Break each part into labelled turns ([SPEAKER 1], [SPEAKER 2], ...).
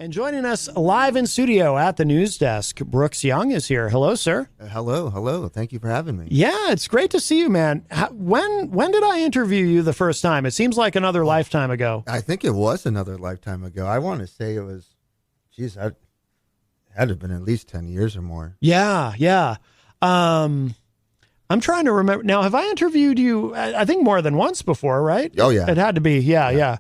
[SPEAKER 1] And joining us live in studio at the news desk, Brooks Young is here. Hello, sir.
[SPEAKER 2] Hello. Thank you for having me.
[SPEAKER 1] Yeah, it's great to see you, man. When did I interview you the first time? It seems like another lifetime ago.
[SPEAKER 2] I think it was another lifetime ago. I want to say it was, geez, it had to have been at least 10 years or more.
[SPEAKER 1] Yeah. I'm trying to remember. Now, have I interviewed you, I think more than once before, right?
[SPEAKER 2] Oh, yeah.
[SPEAKER 1] It had to be. Yeah.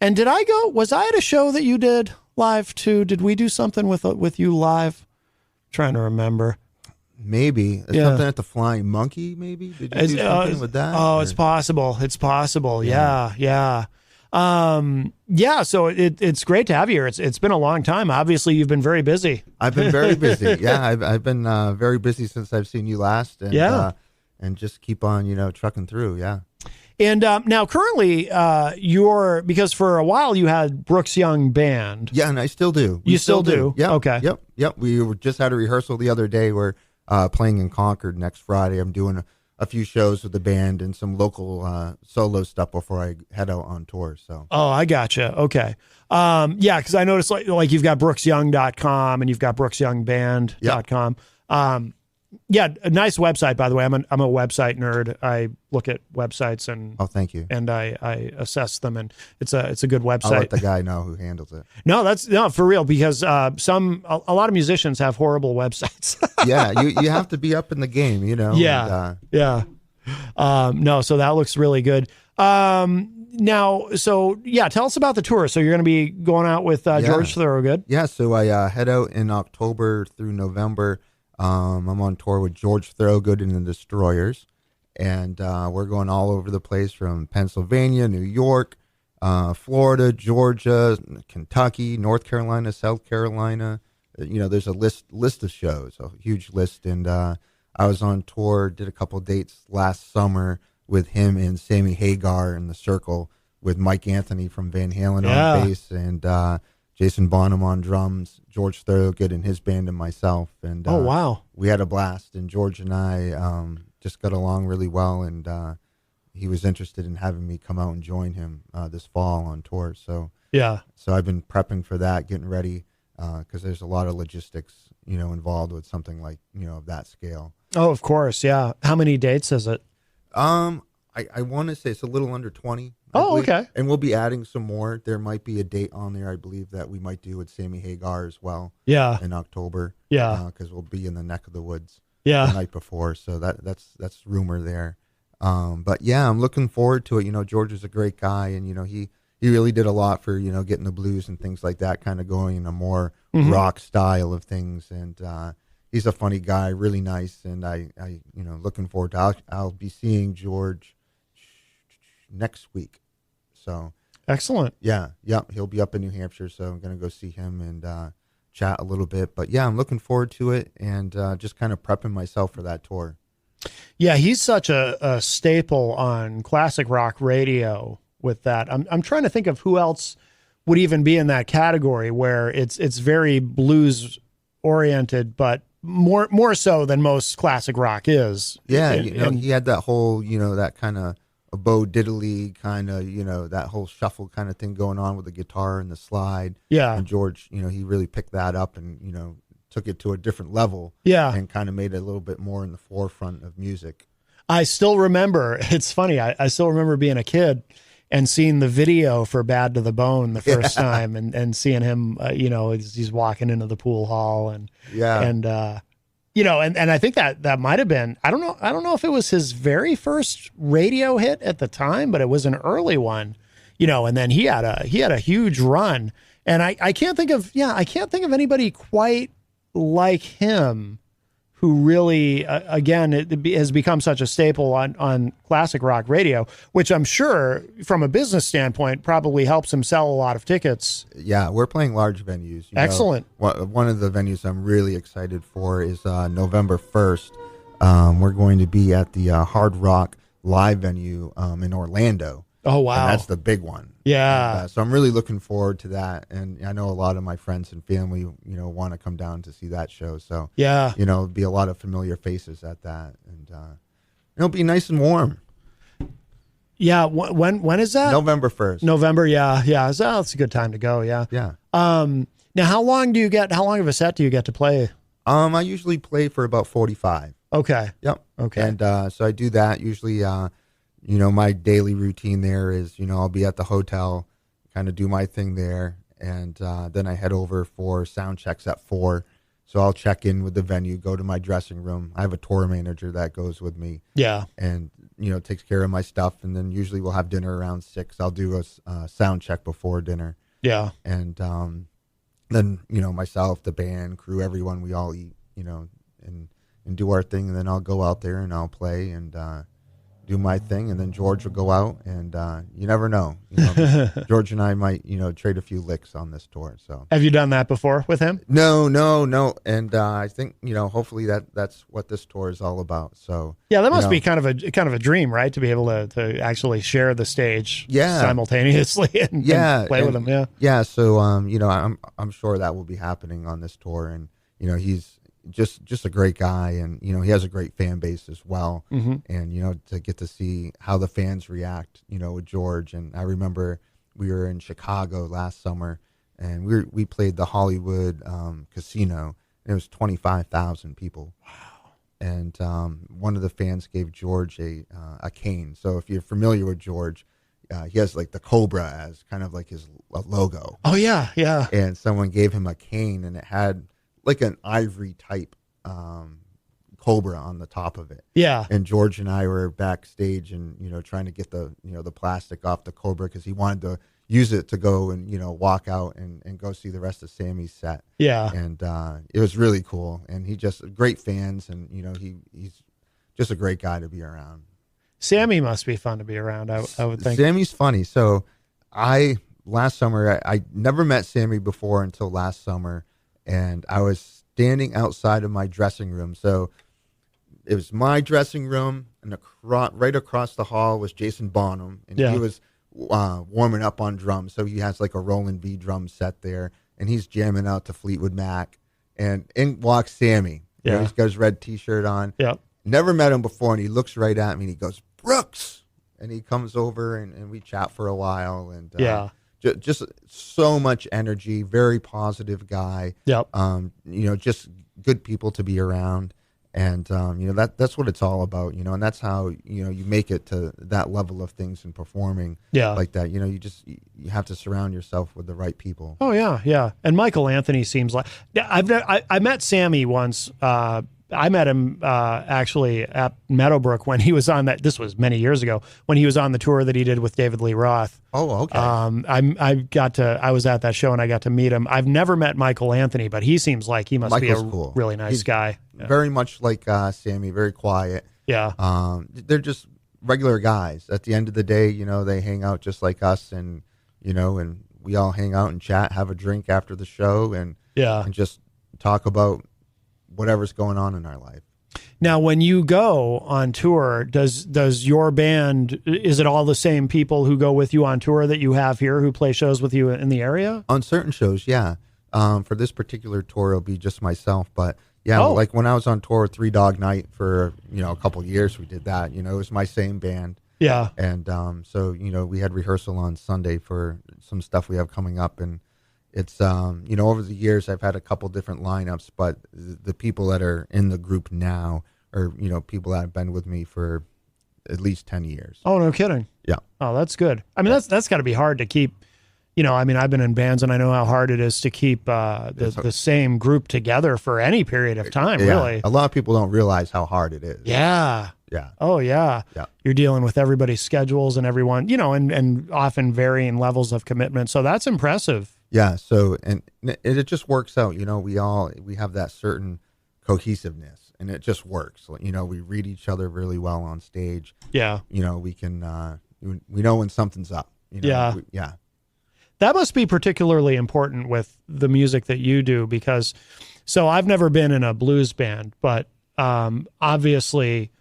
[SPEAKER 1] And was I at a show that you did live too? Did we do something with you live? Trying to remember.
[SPEAKER 2] Maybe. Something at the Flying Monkey, maybe? Did you do something with that?
[SPEAKER 1] Oh, it's possible. Yeah. So it's great to have you here. It's been a long time. Obviously, you've been very busy.
[SPEAKER 2] I've been very busy. Yeah, I've been very busy since I've seen you last. And, and just keep on, trucking through. Yeah.
[SPEAKER 1] And now currently because for a while you had Brooks Young Band.
[SPEAKER 2] Yeah, and I still do.
[SPEAKER 1] You still do?
[SPEAKER 2] Yeah.
[SPEAKER 1] Okay.
[SPEAKER 2] Yep. We just had a rehearsal the other day. We're playing in Concord next Friday. I'm doing a few shows with the band and some local solo stuff before I head out on tour. So. Oh,
[SPEAKER 1] I gotcha. Okay. Because I noticed like you've got brooksyoung.com and you've got brooksyoungband.com. Yeah, a nice website, by the way. I'm a website nerd. I look at websites and
[SPEAKER 2] thank you.
[SPEAKER 1] And I assess them, and it's a good website.
[SPEAKER 2] I'll let the guy know who handles it.
[SPEAKER 1] No, for real, because a lot of musicians have horrible websites.
[SPEAKER 2] Yeah, you have to be up in the game,
[SPEAKER 1] Yeah, so that looks really good. Now, tell us about the tour. So you're going to be going out with George Thorogood.
[SPEAKER 2] Yeah, so I head out in October through November. I'm on tour with George Thorogood and the Destroyers, and we're going all over the place from Pennsylvania, New York, Florida, Georgia, Kentucky, North Carolina, South Carolina. There's a list of shows, a huge list, and I was on tour, did a couple dates last summer with him and Sammy Hagar in the Circle, with Mike Anthony from Van Halen on bass, and Jason Bonham on drums, George Thorogood and his band, and myself. And
[SPEAKER 1] wow,
[SPEAKER 2] we had a blast. And George and I just got along really well. And he was interested in having me come out and join him this fall on tour. So I've been prepping for that, getting ready, because there's a lot of logistics, involved with something like of that scale.
[SPEAKER 1] Oh, of course, yeah. How many dates is it?
[SPEAKER 2] I want to say it's a little under 20.
[SPEAKER 1] Oh, okay.
[SPEAKER 2] And we'll be adding some more. There might be a date on there, I believe, that we might do with Sammy Hagar as well.
[SPEAKER 1] Yeah.
[SPEAKER 2] In October.
[SPEAKER 1] Yeah.
[SPEAKER 2] Because we'll be in the neck of the woods.
[SPEAKER 1] Yeah.
[SPEAKER 2] The night before, so that's rumor there. But yeah, I'm looking forward to it. George is a great guy, and he really did a lot for getting the blues and things like that kind of going in a more rock style of things. And he's a funny guy, really nice, and I looking forward to. I'll be seeing George next week. So
[SPEAKER 1] excellent.
[SPEAKER 2] Yeah, he'll be up in New Hampshire, so I'm gonna go see him and chat a little bit. But yeah, I'm looking forward to it, and just kind of prepping myself for that tour.
[SPEAKER 1] Yeah, he's such a staple on classic rock radio with that. I'm trying to think of who else would even be in that category where it's very blues oriented, but more so than most classic rock is.
[SPEAKER 2] Yeah, he had that whole, that kind of a Bo Diddley kind of, that whole shuffle kind of thing going on with the guitar and the slide.
[SPEAKER 1] Yeah.
[SPEAKER 2] And George, he really picked that up and, took it to a different level.
[SPEAKER 1] Yeah.
[SPEAKER 2] And kind of made it a little bit more in the forefront of music.
[SPEAKER 1] I still remember, it's funny, I still remember being a kid and seeing the video for Bad to the Bone the first time and seeing him, he's walking into the pool hall and I think that might have been, I don't know if it was his very first radio hit at the time, but it was an early one, and then he had a huge run, and I can't think of anybody quite like him who really, again, it has become such a staple on classic rock radio, which I'm sure from a business standpoint probably helps him sell a lot of tickets.
[SPEAKER 2] Yeah, we're playing large venues.
[SPEAKER 1] Excellent.
[SPEAKER 2] One of the venues I'm really excited for is November 1st. We're going to be at the Hard Rock Live venue in Orlando.
[SPEAKER 1] Oh, wow.
[SPEAKER 2] And that's the big one.
[SPEAKER 1] Yeah.
[SPEAKER 2] And, so I'm really looking forward to that. And I know a lot of my friends and family, want to come down to see that show. So, it'll be a lot of familiar faces at that. And it'll be nice and warm.
[SPEAKER 1] Yeah. When is that?
[SPEAKER 2] November 1st.
[SPEAKER 1] November. Yeah. Yeah. So that's a good time to go. Yeah.
[SPEAKER 2] Yeah.
[SPEAKER 1] Now, how long of a set do you get to play?
[SPEAKER 2] I usually play for about 45.
[SPEAKER 1] Okay.
[SPEAKER 2] Yep.
[SPEAKER 1] Okay.
[SPEAKER 2] And so I do that usually. My daily routine there is, I'll be at the hotel, kind of do my thing there, and then I head over for sound checks at 4. So I'll check in with the venue, go to my dressing room. I have a tour manager that goes with me.
[SPEAKER 1] Yeah.
[SPEAKER 2] And takes care of my stuff, and then usually we'll have dinner around 6. I'll do a sound check before dinner.
[SPEAKER 1] Yeah.
[SPEAKER 2] And then myself, the band, crew, everyone, we all eat, and do our thing, and then I'll go out there and I'll play and do my thing, and then George will go out, and you never know. George and I might, trade a few licks on this tour. So
[SPEAKER 1] have you done that before with him?
[SPEAKER 2] No, and I think hopefully that's what this tour is all about. So
[SPEAKER 1] yeah, that must be kind of a dream, right? To be able to actually share the stage, simultaneously and play with him.
[SPEAKER 2] Yeah. So I'm sure that will be happening on this tour, and he's just a great guy, and he has a great fan base as well.
[SPEAKER 1] Mm-hmm.
[SPEAKER 2] And to get to see how the fans react with George. And I remember we were in Chicago last summer, and we played the Hollywood Casino, and it was 25,000 people.
[SPEAKER 1] Wow.
[SPEAKER 2] And one of the fans gave George a cane. So if you're familiar with George, he has like the cobra as kind of like his logo.
[SPEAKER 1] Oh yeah.
[SPEAKER 2] And someone gave him a cane, and it had like an ivory type cobra on the top of it.
[SPEAKER 1] Yeah.
[SPEAKER 2] And George and I were backstage and, trying to get the, the plastic off the cobra, because he wanted to use it to go and, walk out and go see the rest of Sammy's set.
[SPEAKER 1] Yeah.
[SPEAKER 2] And it was really cool. And he just great fans, and, he's just a great guy to be around.
[SPEAKER 1] Sammy must be fun to be around, I would think.
[SPEAKER 2] Sammy's funny. So last summer, I never met Sammy before until last summer. And I was standing outside of my dressing room. So it was my dressing room, and right across the hall was Jason Bonham. And he was warming up on drums. So he has like a Roland V drum set there, and he's jamming out to Fleetwood Mac. And in walks Sammy.
[SPEAKER 1] Yeah.
[SPEAKER 2] He's got his red T-shirt on.
[SPEAKER 1] Yeah.
[SPEAKER 2] Never met him before, and he looks right at me, and he goes, "Brooks!" And he comes over, and we chat for a while. And just so much energy, very positive guy.
[SPEAKER 1] Yep.
[SPEAKER 2] Just good people to be around. And, that's what it's all about, and that's how, you make it to that level of things in performing like that. You have to surround yourself with the right people.
[SPEAKER 1] Oh yeah. Yeah. And Michael Anthony seems like, I met Sammy once, I met him actually at Meadowbrook when he was on that. This was many years ago when he was on the tour that he did with David Lee Roth.
[SPEAKER 2] Oh, okay.
[SPEAKER 1] I was at that show and I got to meet him. I've never met Michael Anthony, but he seems like he must
[SPEAKER 2] Michael's
[SPEAKER 1] be a
[SPEAKER 2] cool.
[SPEAKER 1] really nice guy. Yeah.
[SPEAKER 2] Very much like Sammy, very quiet.
[SPEAKER 1] Yeah.
[SPEAKER 2] They're just regular guys. At the end of the day, they hang out just like us, and and we all hang out and chat, have a drink after the show, and just talk about whatever's going on in our life.
[SPEAKER 1] Now, when you go on tour, does your band, is it all the same people who go with you on tour that you have here who play shows with you in the area?
[SPEAKER 2] On certain shows, yeah. For this particular tour, it'll be just myself. But yeah, like when I was on tour with Three Dog Night for, a couple of years, we did that. It was my same band.
[SPEAKER 1] Yeah.
[SPEAKER 2] And so, we had rehearsal on Sunday for some stuff we have coming up. And it's, over the years, I've had a couple different lineups, but the people that are in the group now are, people that have been with me for at least 10 years.
[SPEAKER 1] Oh, no kidding.
[SPEAKER 2] Yeah.
[SPEAKER 1] Oh, that's good. I mean, that's got to be hard to keep, I've been in bands and I know how hard it is to keep the same group together for any period of time, really.
[SPEAKER 2] A lot of people don't realize how hard it is.
[SPEAKER 1] Yeah.
[SPEAKER 2] Yeah.
[SPEAKER 1] Oh, yeah.
[SPEAKER 2] Yeah.
[SPEAKER 1] You're dealing with everybody's schedules and everyone, and often varying levels of commitment. So that's impressive.
[SPEAKER 2] Yeah. So, and it just works out. We have that certain cohesiveness, and it just works. We read each other really well on stage.
[SPEAKER 1] Yeah.
[SPEAKER 2] We can, we know when something's up.
[SPEAKER 1] Yeah.
[SPEAKER 2] Yeah.
[SPEAKER 1] That must be particularly important with the music that you do because, so I've never been in a blues band, but obviously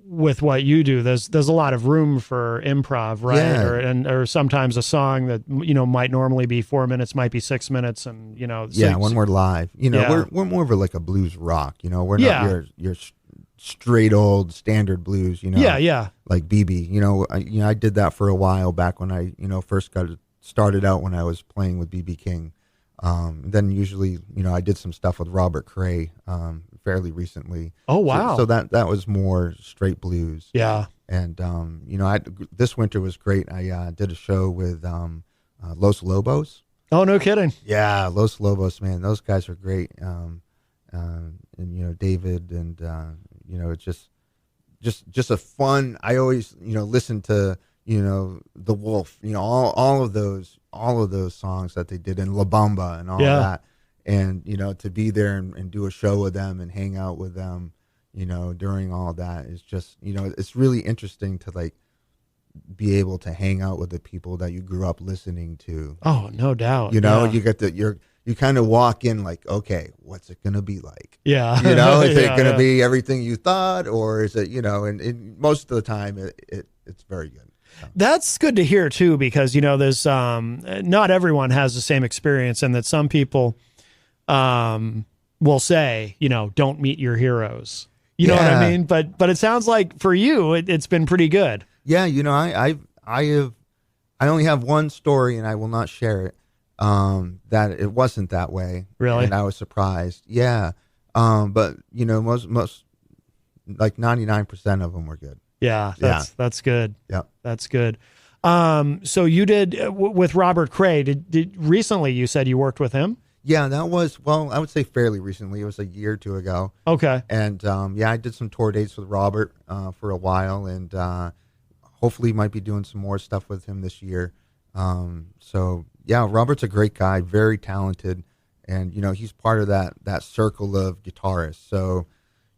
[SPEAKER 1] with what you do, there's a lot of room for improv, right?
[SPEAKER 2] Yeah.
[SPEAKER 1] Or sometimes a song that might normally be 4 minutes might be 6 minutes, and
[SPEAKER 2] when we're live, we're more of like a blues rock. We're not your straight old standard blues. Like BB. I did that for a while back when I first got started out when I was playing with BB King. Then usually, I did some stuff with Robert Cray fairly recently.
[SPEAKER 1] Oh, wow.
[SPEAKER 2] So that was more straight blues.
[SPEAKER 1] Yeah.
[SPEAKER 2] And this winter was great. I did a show with Los Lobos.
[SPEAKER 1] Oh, no kidding.
[SPEAKER 2] Yeah, Los Lobos, man, those guys are great. And David, and it's just a fun. I always listen to The Wolf, all of those songs that they did in La Bamba and all that, and to be there and do a show with them and hang out with them, during all that is just it's really interesting to like be able to hang out with the people that you grew up listening to.
[SPEAKER 1] Oh, no doubt.
[SPEAKER 2] You get you kind of walk in like, okay, what's it gonna be like?
[SPEAKER 1] Yeah.
[SPEAKER 2] Is it gonna be everything you thought, or is it and most of the time it's very good. So.
[SPEAKER 1] That's good to hear too, because there's not everyone has the same experience, and that some people will say don't meet your heroes. You know what I mean? But it sounds like for you it's been pretty good.
[SPEAKER 2] Yeah, I only have one story, and I will not share it. That it wasn't that way.
[SPEAKER 1] Really?
[SPEAKER 2] And I was surprised. Yeah. But most like 99% of them were good.
[SPEAKER 1] Yeah, that's good.
[SPEAKER 2] Yeah.
[SPEAKER 1] That's good. So you did with Robert Cray. Did recently you said you worked with him?
[SPEAKER 2] Yeah, that was, well, I would say fairly recently. It was a year or two ago.
[SPEAKER 1] Okay.
[SPEAKER 2] And I did some tour dates with Robert for a while, and hopefully might be doing some more stuff with him this year. So yeah, Robert's a great guy, very talented, and he's part of that circle of guitarists. So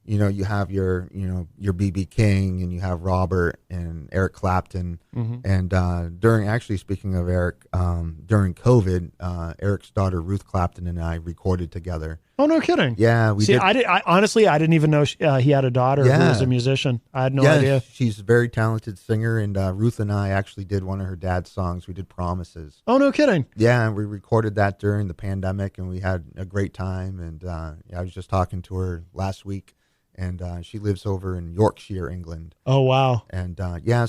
[SPEAKER 2] you have your B.B. King, and you have Robert and Eric Clapton, and speaking of Eric, during COVID, Eric's daughter Ruth Clapton and I recorded together.
[SPEAKER 1] Oh, no kidding.
[SPEAKER 2] Yeah, we did.
[SPEAKER 1] I honestly didn't even know he had a daughter who was a musician. I had no idea.
[SPEAKER 2] She's a very talented singer, and Ruth and I actually did one of her dad's songs. We did Promises.
[SPEAKER 1] Oh, no kidding.
[SPEAKER 2] Yeah, and we recorded that during the pandemic, and we had a great time. And I was just talking to her last week, and she lives over in Yorkshire, England.
[SPEAKER 1] Oh, wow.
[SPEAKER 2] And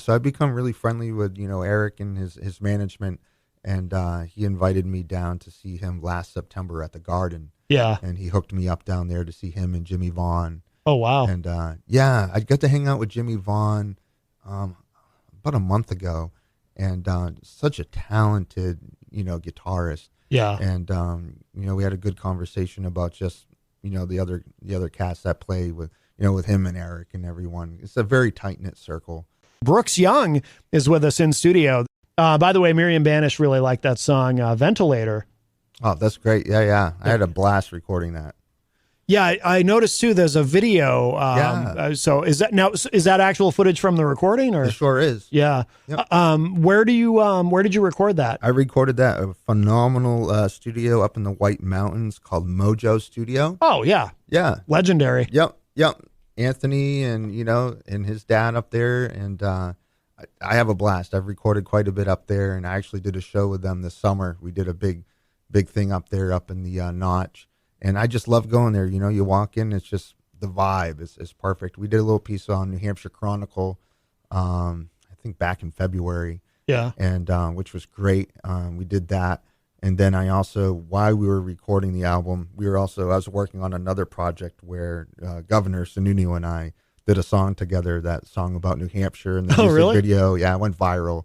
[SPEAKER 2] so I've become really friendly with Eric and his management, and he invited me down to see him last September at the Garden.
[SPEAKER 1] Yeah.
[SPEAKER 2] And he hooked me up down there to see him and Jimmy Vaughn.
[SPEAKER 1] Oh, wow.
[SPEAKER 2] And I got to hang out with Jimmy Vaughn about a month ago, and such a talented guitarist.
[SPEAKER 1] Yeah.
[SPEAKER 2] And we had a good conversation about just the other cast that play with with him and Eric and everyone. It's a very tight-knit circle. Brooks
[SPEAKER 1] Young is with us in studio. By the way, Miriam Banish really liked that song, Ventilator.
[SPEAKER 2] Oh, that's great. Yeah. I had a blast recording that.
[SPEAKER 1] Yeah, I noticed too. There's a video. So is that actual footage from the recording, or?
[SPEAKER 2] It sure is.
[SPEAKER 1] Yeah.
[SPEAKER 2] Yep.
[SPEAKER 1] Where did you record that?
[SPEAKER 2] I recorded that at a phenomenal studio up in the White Mountains called Mojo Studio.
[SPEAKER 1] Oh yeah.
[SPEAKER 2] Yeah.
[SPEAKER 1] Legendary.
[SPEAKER 2] Yep. Anthony and his dad up there, and I have a blast. I've recorded quite a bit up there, and I actually did a show with them this summer. We did a big thing up there, up in the Notch. And I just love going there. You walk in, it's just the vibe is perfect. We did a little piece on New Hampshire Chronicle, I think back in February.
[SPEAKER 1] Yeah.
[SPEAKER 2] And which was great. We did that. And then I also, while we were recording the album, I was working on another project where Governor Sununu and I did a song together, that song about New Hampshire, and the music video. Yeah, it went viral.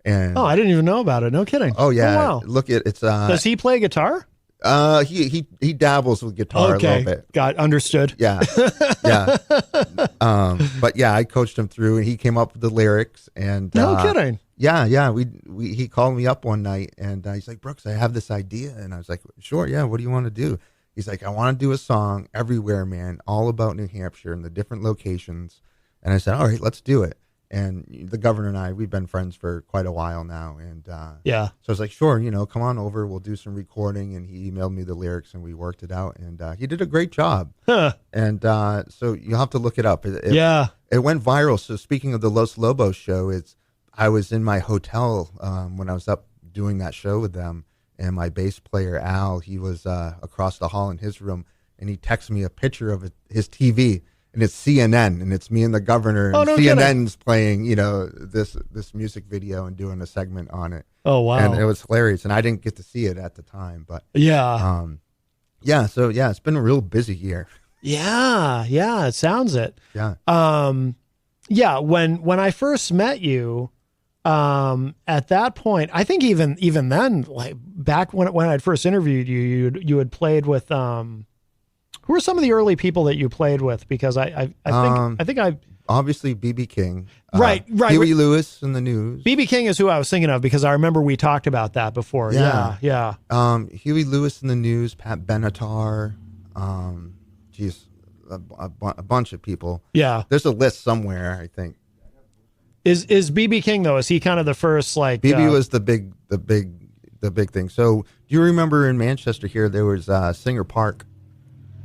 [SPEAKER 2] And
[SPEAKER 1] I didn't even know about it. No kidding.
[SPEAKER 2] Oh yeah.
[SPEAKER 1] Oh, wow.
[SPEAKER 2] Look at it's
[SPEAKER 1] Does he play guitar?
[SPEAKER 2] He dabbles with guitar a little bit.
[SPEAKER 1] Got understood.
[SPEAKER 2] Yeah. But yeah, I coached him through, and he came up with the lyrics. And
[SPEAKER 1] no kidding.
[SPEAKER 2] Yeah. He called me up one night, and he's like, Brooks, I have this idea. And I was like, sure. Yeah. What do you want to do? He's like, I want to do a song everywhere, man, all about New Hampshire and the different locations. And I said, all right, let's do it. And the Governor and I, we've been friends for quite a while now. And
[SPEAKER 1] yeah.
[SPEAKER 2] So I was like, sure, come on over. We'll do some recording. And he emailed me the lyrics, and we worked it out. And he did a great job.
[SPEAKER 1] Huh.
[SPEAKER 2] And so you'll have to look it up. It went viral. So speaking of the Los Lobos show, I was in my hotel when I was up doing that show with them. And my bass player, Al, he was across the hall in his room. And he texted me a picture of his TV. and it's CNN, and it's me and the governor, and
[SPEAKER 1] Oh, no kidding.
[SPEAKER 2] CNN's playing, this music video and doing a segment on it.
[SPEAKER 1] Oh, wow.
[SPEAKER 2] And it was hilarious, and I didn't get to see it at the time, but
[SPEAKER 1] Yeah.
[SPEAKER 2] so yeah, it's been a real busy year.
[SPEAKER 1] Yeah. Yeah. It sounds it.
[SPEAKER 2] Yeah.
[SPEAKER 1] Yeah. When I first met you, at that point, I think even then, like back when I'd first interviewed you, you had played with, who were some of the early people that you played with? Because I think I
[SPEAKER 2] obviously BB King,
[SPEAKER 1] right.
[SPEAKER 2] Huey Lewis in the News.
[SPEAKER 1] BB King is who I was thinking of because I remember we talked about that before. Yeah.
[SPEAKER 2] Huey Lewis in the News, Pat Benatar, a bunch of people.
[SPEAKER 1] Yeah.
[SPEAKER 2] There's a list somewhere, I think.
[SPEAKER 1] Is BB King though? Is he kind of the first like?
[SPEAKER 2] BB was the big thing. So do you remember in Manchester here there was Singer Park,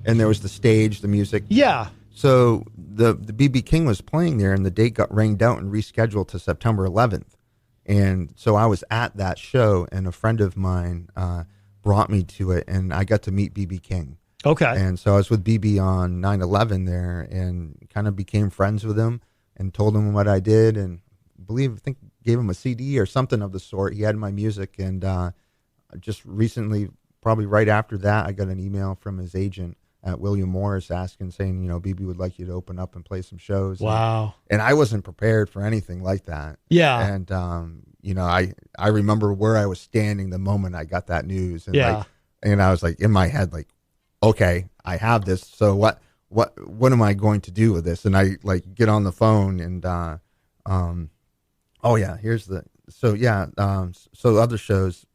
[SPEAKER 2] and there was the stage, the music.
[SPEAKER 1] Yeah.
[SPEAKER 2] So the BB King was playing there, and the date got rained out and rescheduled to September 11th. And so I was at that show, and a friend of mine brought me to it, and I got to meet BB King.
[SPEAKER 1] Okay.
[SPEAKER 2] And so I was with BB on 9/11 there, and kind of became friends with him, and told him what I did, and I think gave him a CD or something of the sort. He had my music, and just recently, probably right after that, I got an email from his agent at William Morris saying, BB would like you to open up and play some shows.
[SPEAKER 1] Wow.
[SPEAKER 2] And I wasn't prepared for anything like that.
[SPEAKER 1] Yeah.
[SPEAKER 2] And, I remember where I was standing the moment I got that news. And and I was like, in my head, like, okay, I have this. So what am I going to do with this? And I get on the phone and, so other shows,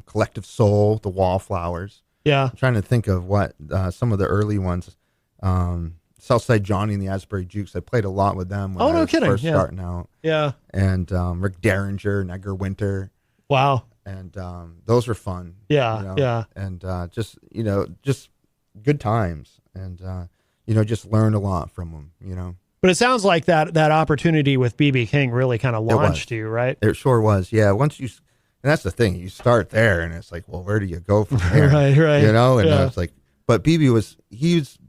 [SPEAKER 2] Collective Soul, The Wallflowers.
[SPEAKER 1] Yeah.
[SPEAKER 2] I'm trying to think of what some of the early ones. Southside Johnny and the Asbury Jukes. I played a lot with them when I was first starting out.
[SPEAKER 1] Yeah.
[SPEAKER 2] And Rick Derringer, Edgar Winter.
[SPEAKER 1] Wow.
[SPEAKER 2] And those were fun.
[SPEAKER 1] Yeah. Yeah.
[SPEAKER 2] And just good times. And just learned a lot from them.
[SPEAKER 1] But it sounds like that opportunity with BB King really kind of launched you, right?
[SPEAKER 2] It sure was. Yeah. And that's the thing. You start there, and it's like, well, where do you go from there?
[SPEAKER 1] Right.
[SPEAKER 2] And it's like, but BB was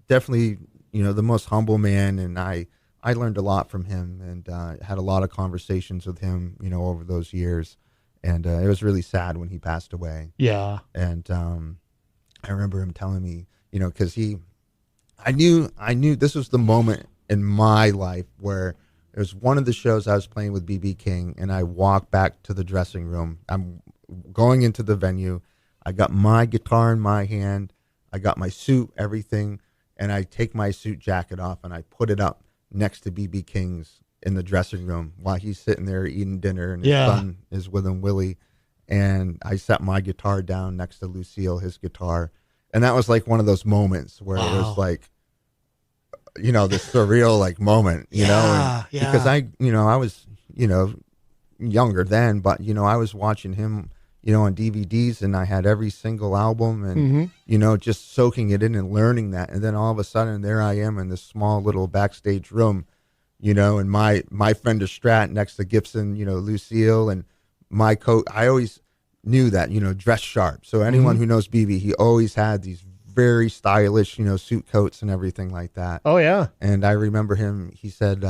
[SPEAKER 2] definitely, the most humble man, and I learned a lot from him, and had a lot of conversations with him, over those years, and it was really sad when he passed away.
[SPEAKER 1] Yeah.
[SPEAKER 2] And I remember him telling me, because I knew this was the moment in my life where it was one of the shows I was playing with BB King, and I walked back to the dressing room. I'm going into the venue. I got my guitar in my hand. I got my suit, everything, and I take my suit jacket off, and I put it up next to BB King's in the dressing room while he's sitting there eating dinner, and his son is with him, Willie. And I set my guitar down next to Lucille, his guitar. And that was like one of those moments where it was like, this surreal moment, because I was, younger then, but, I was watching him, on DVDs, and I had every single album, and, just soaking it in and learning that. And then all of a sudden there I am in this small little backstage room, and my Fender Strat next to Gibson, Lucille, and my coat. I always knew that, dress sharp. So anyone who knows BB, he always had these very stylish, suit coats and everything like that.
[SPEAKER 1] Oh, yeah.
[SPEAKER 2] And I remember he said,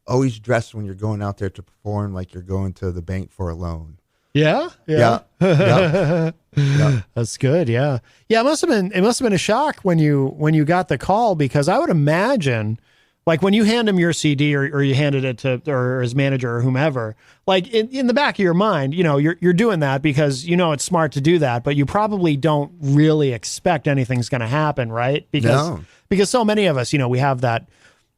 [SPEAKER 2] always dress when you're going out there to perform like you're going to the bank for a loan.
[SPEAKER 1] Yeah.
[SPEAKER 2] Yeah.
[SPEAKER 1] That's good. Yeah. Yeah. It must have been a shock when you got the call, because I would imagine, like, when you hand him your CD or you handed it to or his manager or whomever, like in the back of your mind, you're doing that because it's smart to do that, but you probably don't really expect anything's going to happen, right? Because so many of us, we have that,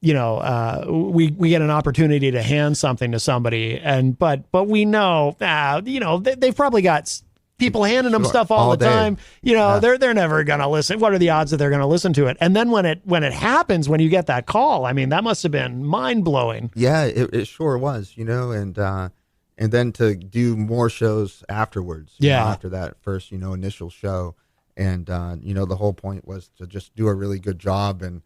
[SPEAKER 1] we get an opportunity to hand something to somebody, but we know, they've probably got people handing them stuff all the time. They're never going to listen. What are the odds that they're going to listen to it? And then when it happens, when you get that call, I mean, that must have been mind blowing.
[SPEAKER 2] Yeah, it sure was, and then to do more shows afterwards. After that first, initial show. And, the whole point was to just do a really good job and,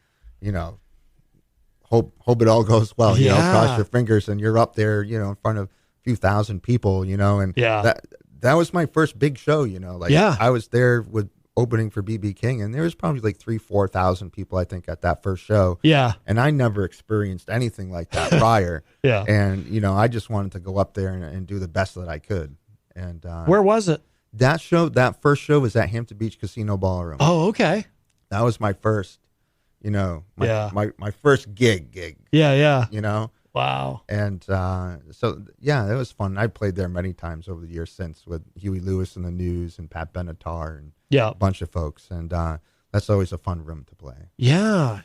[SPEAKER 2] hope it all goes well, cross your fingers, and you're up there, in front of a few thousand people, and that was my first big show, I was there with opening for BB King, and there was probably like 3,000-4,000 people, I think, at that first show.
[SPEAKER 1] Yeah.
[SPEAKER 2] And I never experienced anything like that prior.
[SPEAKER 1] Yeah.
[SPEAKER 2] And, I just wanted to go up there and do the best that I could. And
[SPEAKER 1] where was it?
[SPEAKER 2] That first show was at Hampton Beach Casino Ballroom.
[SPEAKER 1] Oh, okay.
[SPEAKER 2] That was my first, my first gig.
[SPEAKER 1] Yeah. Wow.
[SPEAKER 2] And so, yeah, it was fun. I played there many times over the years since with Huey Lewis and the News and Pat Benatar and a bunch of folks. And that's always a fun room to play.
[SPEAKER 1] Yeah,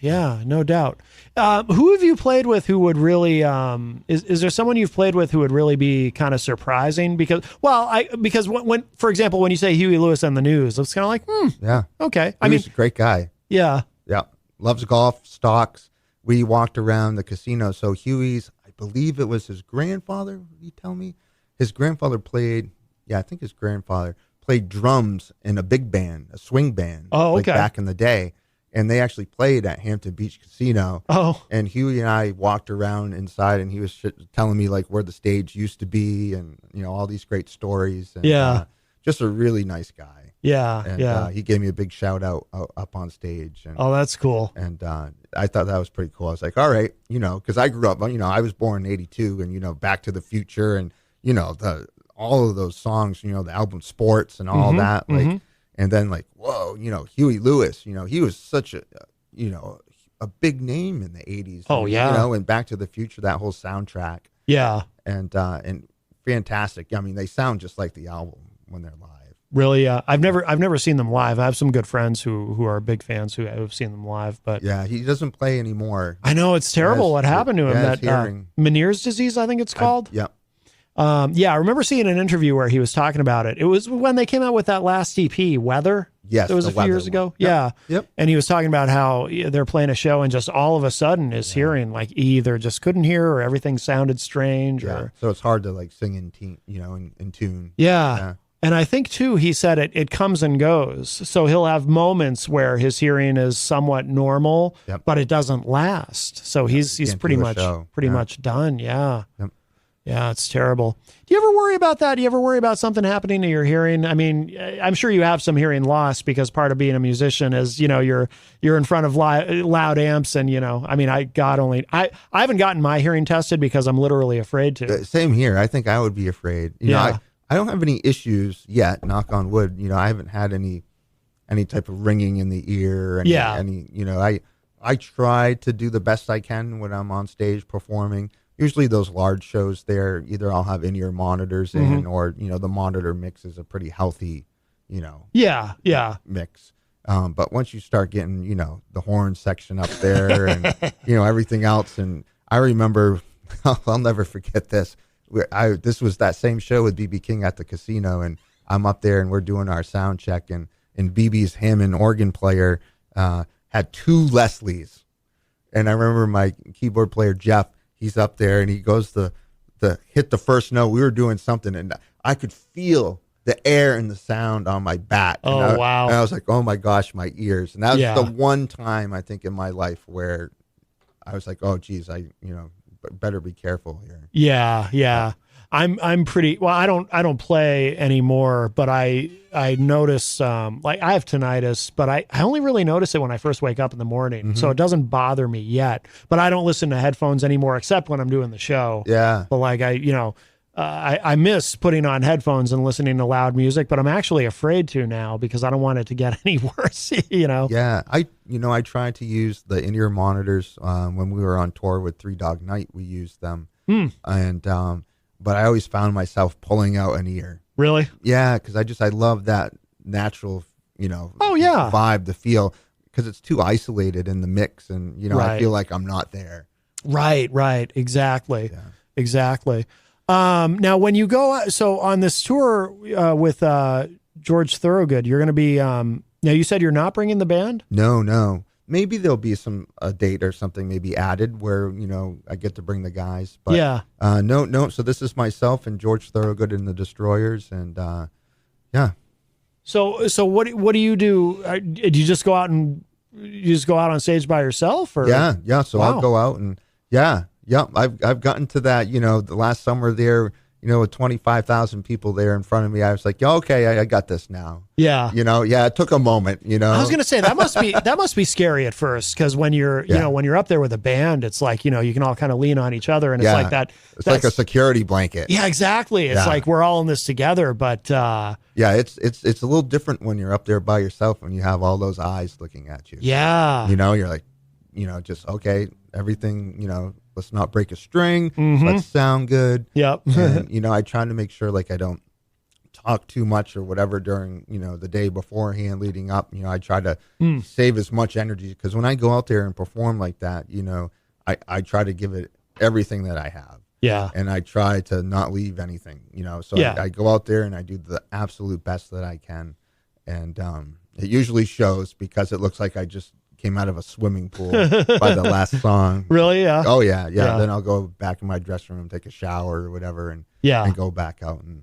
[SPEAKER 1] no doubt. Who have you played with who would really, is there someone you've played with who would really be kind of surprising? Because when, for example, when you say Huey Lewis and the News, it's kind of like,
[SPEAKER 2] yeah.
[SPEAKER 1] Okay.
[SPEAKER 2] He's a great guy.
[SPEAKER 1] Yeah.
[SPEAKER 2] Yeah. Loves golf, stocks. We walked around the casino. So Huey's, I believe it was his grandfather, did he tell me? His grandfather played, I think his grandfather played drums in a big band, a swing band.
[SPEAKER 1] Oh, okay.
[SPEAKER 2] Like back in the day. And they actually played at Hampton Beach Casino.
[SPEAKER 1] Oh.
[SPEAKER 2] And Huey and I walked around inside, and he was telling me like where the stage used to be and, all these great stories. And, just a really nice guy.
[SPEAKER 1] Yeah,
[SPEAKER 2] and he gave me a big shout out up on stage. And,
[SPEAKER 1] oh, that's cool.
[SPEAKER 2] And I thought that was pretty cool. I was like, all right, because I grew up, I was born in '82, and Back to the Future, and all of those songs, the album Sports and all that, like, and then like, whoa, Huey Lewis, he was such a big name in the '80s.
[SPEAKER 1] Oh yeah,
[SPEAKER 2] and Back to the Future, that whole soundtrack.
[SPEAKER 1] Yeah,
[SPEAKER 2] and fantastic. I mean, they sound just like the album when they're live.
[SPEAKER 1] Really, I've never seen them live. I have some good friends who are big fans who have seen them live, but
[SPEAKER 2] yeah, he doesn't play anymore.
[SPEAKER 1] I know it's terrible what happened to him. That Meniere's disease, I think it's called.
[SPEAKER 2] Yeah.
[SPEAKER 1] I remember seeing an interview where he was talking about it. It was when they came out with that last EP, Weather.
[SPEAKER 2] Yes,
[SPEAKER 1] it was a few years ago.
[SPEAKER 2] Yep.
[SPEAKER 1] Yeah.
[SPEAKER 2] Yep.
[SPEAKER 1] And he was talking about how they're playing a show and just all of a sudden his hearing, like either just couldn't hear or everything sounded strange.
[SPEAKER 2] Yeah.
[SPEAKER 1] Or
[SPEAKER 2] so it's hard to like sing in tune.
[SPEAKER 1] Yeah. And I think too, he said it comes and goes. So he'll have moments where his hearing is somewhat normal, but it doesn't last. So he's pretty much done. Yeah.
[SPEAKER 2] Yep.
[SPEAKER 1] Yeah, it's terrible. Do you ever worry about that? Do you ever worry about something happening to your hearing? I mean, I'm sure you have some hearing loss because part of being a musician is, you're in front of loud amps and, I mean, I haven't gotten my hearing tested because I'm literally afraid to.
[SPEAKER 2] Same here. I think I would be afraid. I don't have any issues yet, knock on wood. I haven't had any type of ringing in the ear. I try to do the best I can when I'm on stage performing. Usually those large shows there, either I'll have in-ear monitors in or, the monitor mix is a pretty healthy, mix. But once you start getting, the horn section up there and, everything else. And I remember, I'll never forget this. This was that same show with BB King at the casino, and I'm up there and we're doing our sound check, and BB's Hammond organ player had two Leslies. And I remember my keyboard player, Jeff, he's up there and he goes to hit the first note. We were doing something and I could feel the air and the sound on my back.
[SPEAKER 1] Wow.
[SPEAKER 2] And I was like, oh my gosh, my ears. And that was the one time I think in my life where I was like, oh geez, I better be careful here.
[SPEAKER 1] Yeah. I'm pretty well. I don't play anymore, but I notice like I have tinnitus, but I only really notice it when I first wake up in the morning, so it doesn't bother me yet. But I don't listen to headphones anymore except when I'm doing the show. Yeah. But like I miss putting on headphones and listening to loud music, but I'm actually afraid to now because I don't want it to get any worse. Yeah.
[SPEAKER 2] I tried to use the in-ear monitors when we were on tour with Three Dog Night. We used them, and but I always found myself pulling out an ear.
[SPEAKER 1] Really?
[SPEAKER 2] Yeah, because I love that natural, vibe, the feel, because it's too isolated in the mix, and I feel like I'm not there.
[SPEAKER 1] Right. Exactly. Yeah. Exactly. Now, when you go, so on this tour with George Thorogood, you're going to be. Now, you said you're not bringing the band?
[SPEAKER 2] No. Maybe there'll be a date or something maybe added where, I get to bring the guys. But no. So this is myself and George Thorogood and the Destroyers. And yeah.
[SPEAKER 1] So what do you do? Do you just go out on stage by yourself? Or?
[SPEAKER 2] Yeah. So I'll go out and yeah. I've gotten to that, the last summer there, with 25,000 people there in front of me, I was like, okay, I got this now.
[SPEAKER 1] Yeah.
[SPEAKER 2] It took a moment,
[SPEAKER 1] I was going to say that must be scary at first. Cause when you're, when you're up there with a band, it's like, you can all kind of lean on each other and it's like that.
[SPEAKER 2] It's like a security blanket.
[SPEAKER 1] Yeah, exactly. It's like, we're all in this together, but,
[SPEAKER 2] it's a little different when you're up there by yourself and you have all those eyes looking at you.
[SPEAKER 1] Yeah.
[SPEAKER 2] You're like, just, okay, everything, let's not break a string. Let's sound good.
[SPEAKER 1] Yep.
[SPEAKER 2] And, I try to make sure like I don't talk too much or whatever during, the day beforehand leading up. I try to save as much energy because when I go out there and perform like that, I try to give it everything that I have.
[SPEAKER 1] Yeah.
[SPEAKER 2] And I try to not leave anything, so I go out there and I do the absolute best that I can. And it usually shows because it looks like I just came out of a swimming pool by the last song.
[SPEAKER 1] Really? Yeah.
[SPEAKER 2] Oh yeah. Then I'll go back in my dressing room, take a shower or whatever, and go back out and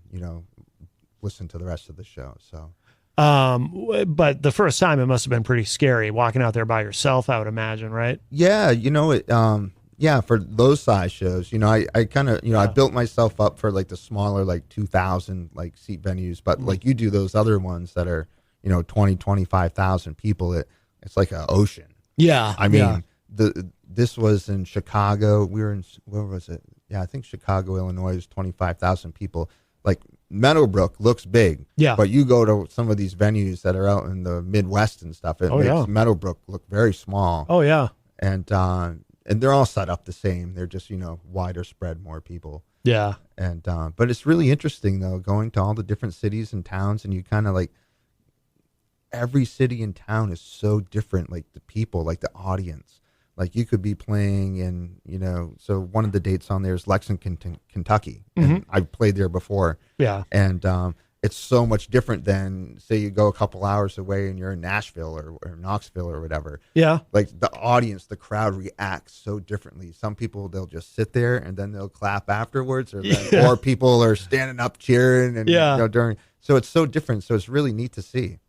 [SPEAKER 2] listen to the rest of the show. So,
[SPEAKER 1] but the first time it must have been pretty scary walking out there by yourself, I would imagine, right?
[SPEAKER 2] Yeah, for those size shows, I kind of, I built myself up for like the smaller, like 2,000 like seat venues, but like you do those other ones that are, 20, 25,000 people. It's like an ocean.
[SPEAKER 1] Yeah.
[SPEAKER 2] I mean, this was in Chicago. We were in, where was it? Yeah, I think Chicago, Illinois is 25,000 people. Like Meadowbrook looks big.
[SPEAKER 1] Yeah.
[SPEAKER 2] But you go to some of these venues that are out in the Midwest and stuff. It makes Meadowbrook look very small.
[SPEAKER 1] Oh yeah.
[SPEAKER 2] And they're all set up the same. They're just, wider spread, more people.
[SPEAKER 1] Yeah.
[SPEAKER 2] And but it's really interesting though, going to all the different cities and towns, and you kind of like, every city and town is so different, like the people, like the audience. Like you could be playing in, so one of the dates on there is Lexington, Kentucky. And I've played there before.
[SPEAKER 1] Yeah.
[SPEAKER 2] And it's so much different than, say, you go a couple hours away and you're in Nashville or Knoxville or whatever.
[SPEAKER 1] Yeah.
[SPEAKER 2] Like the audience, the crowd reacts so differently. Some people, they'll just sit there and then they'll clap afterwards, or people are standing up cheering and during. So it's so different. So it's really neat to see.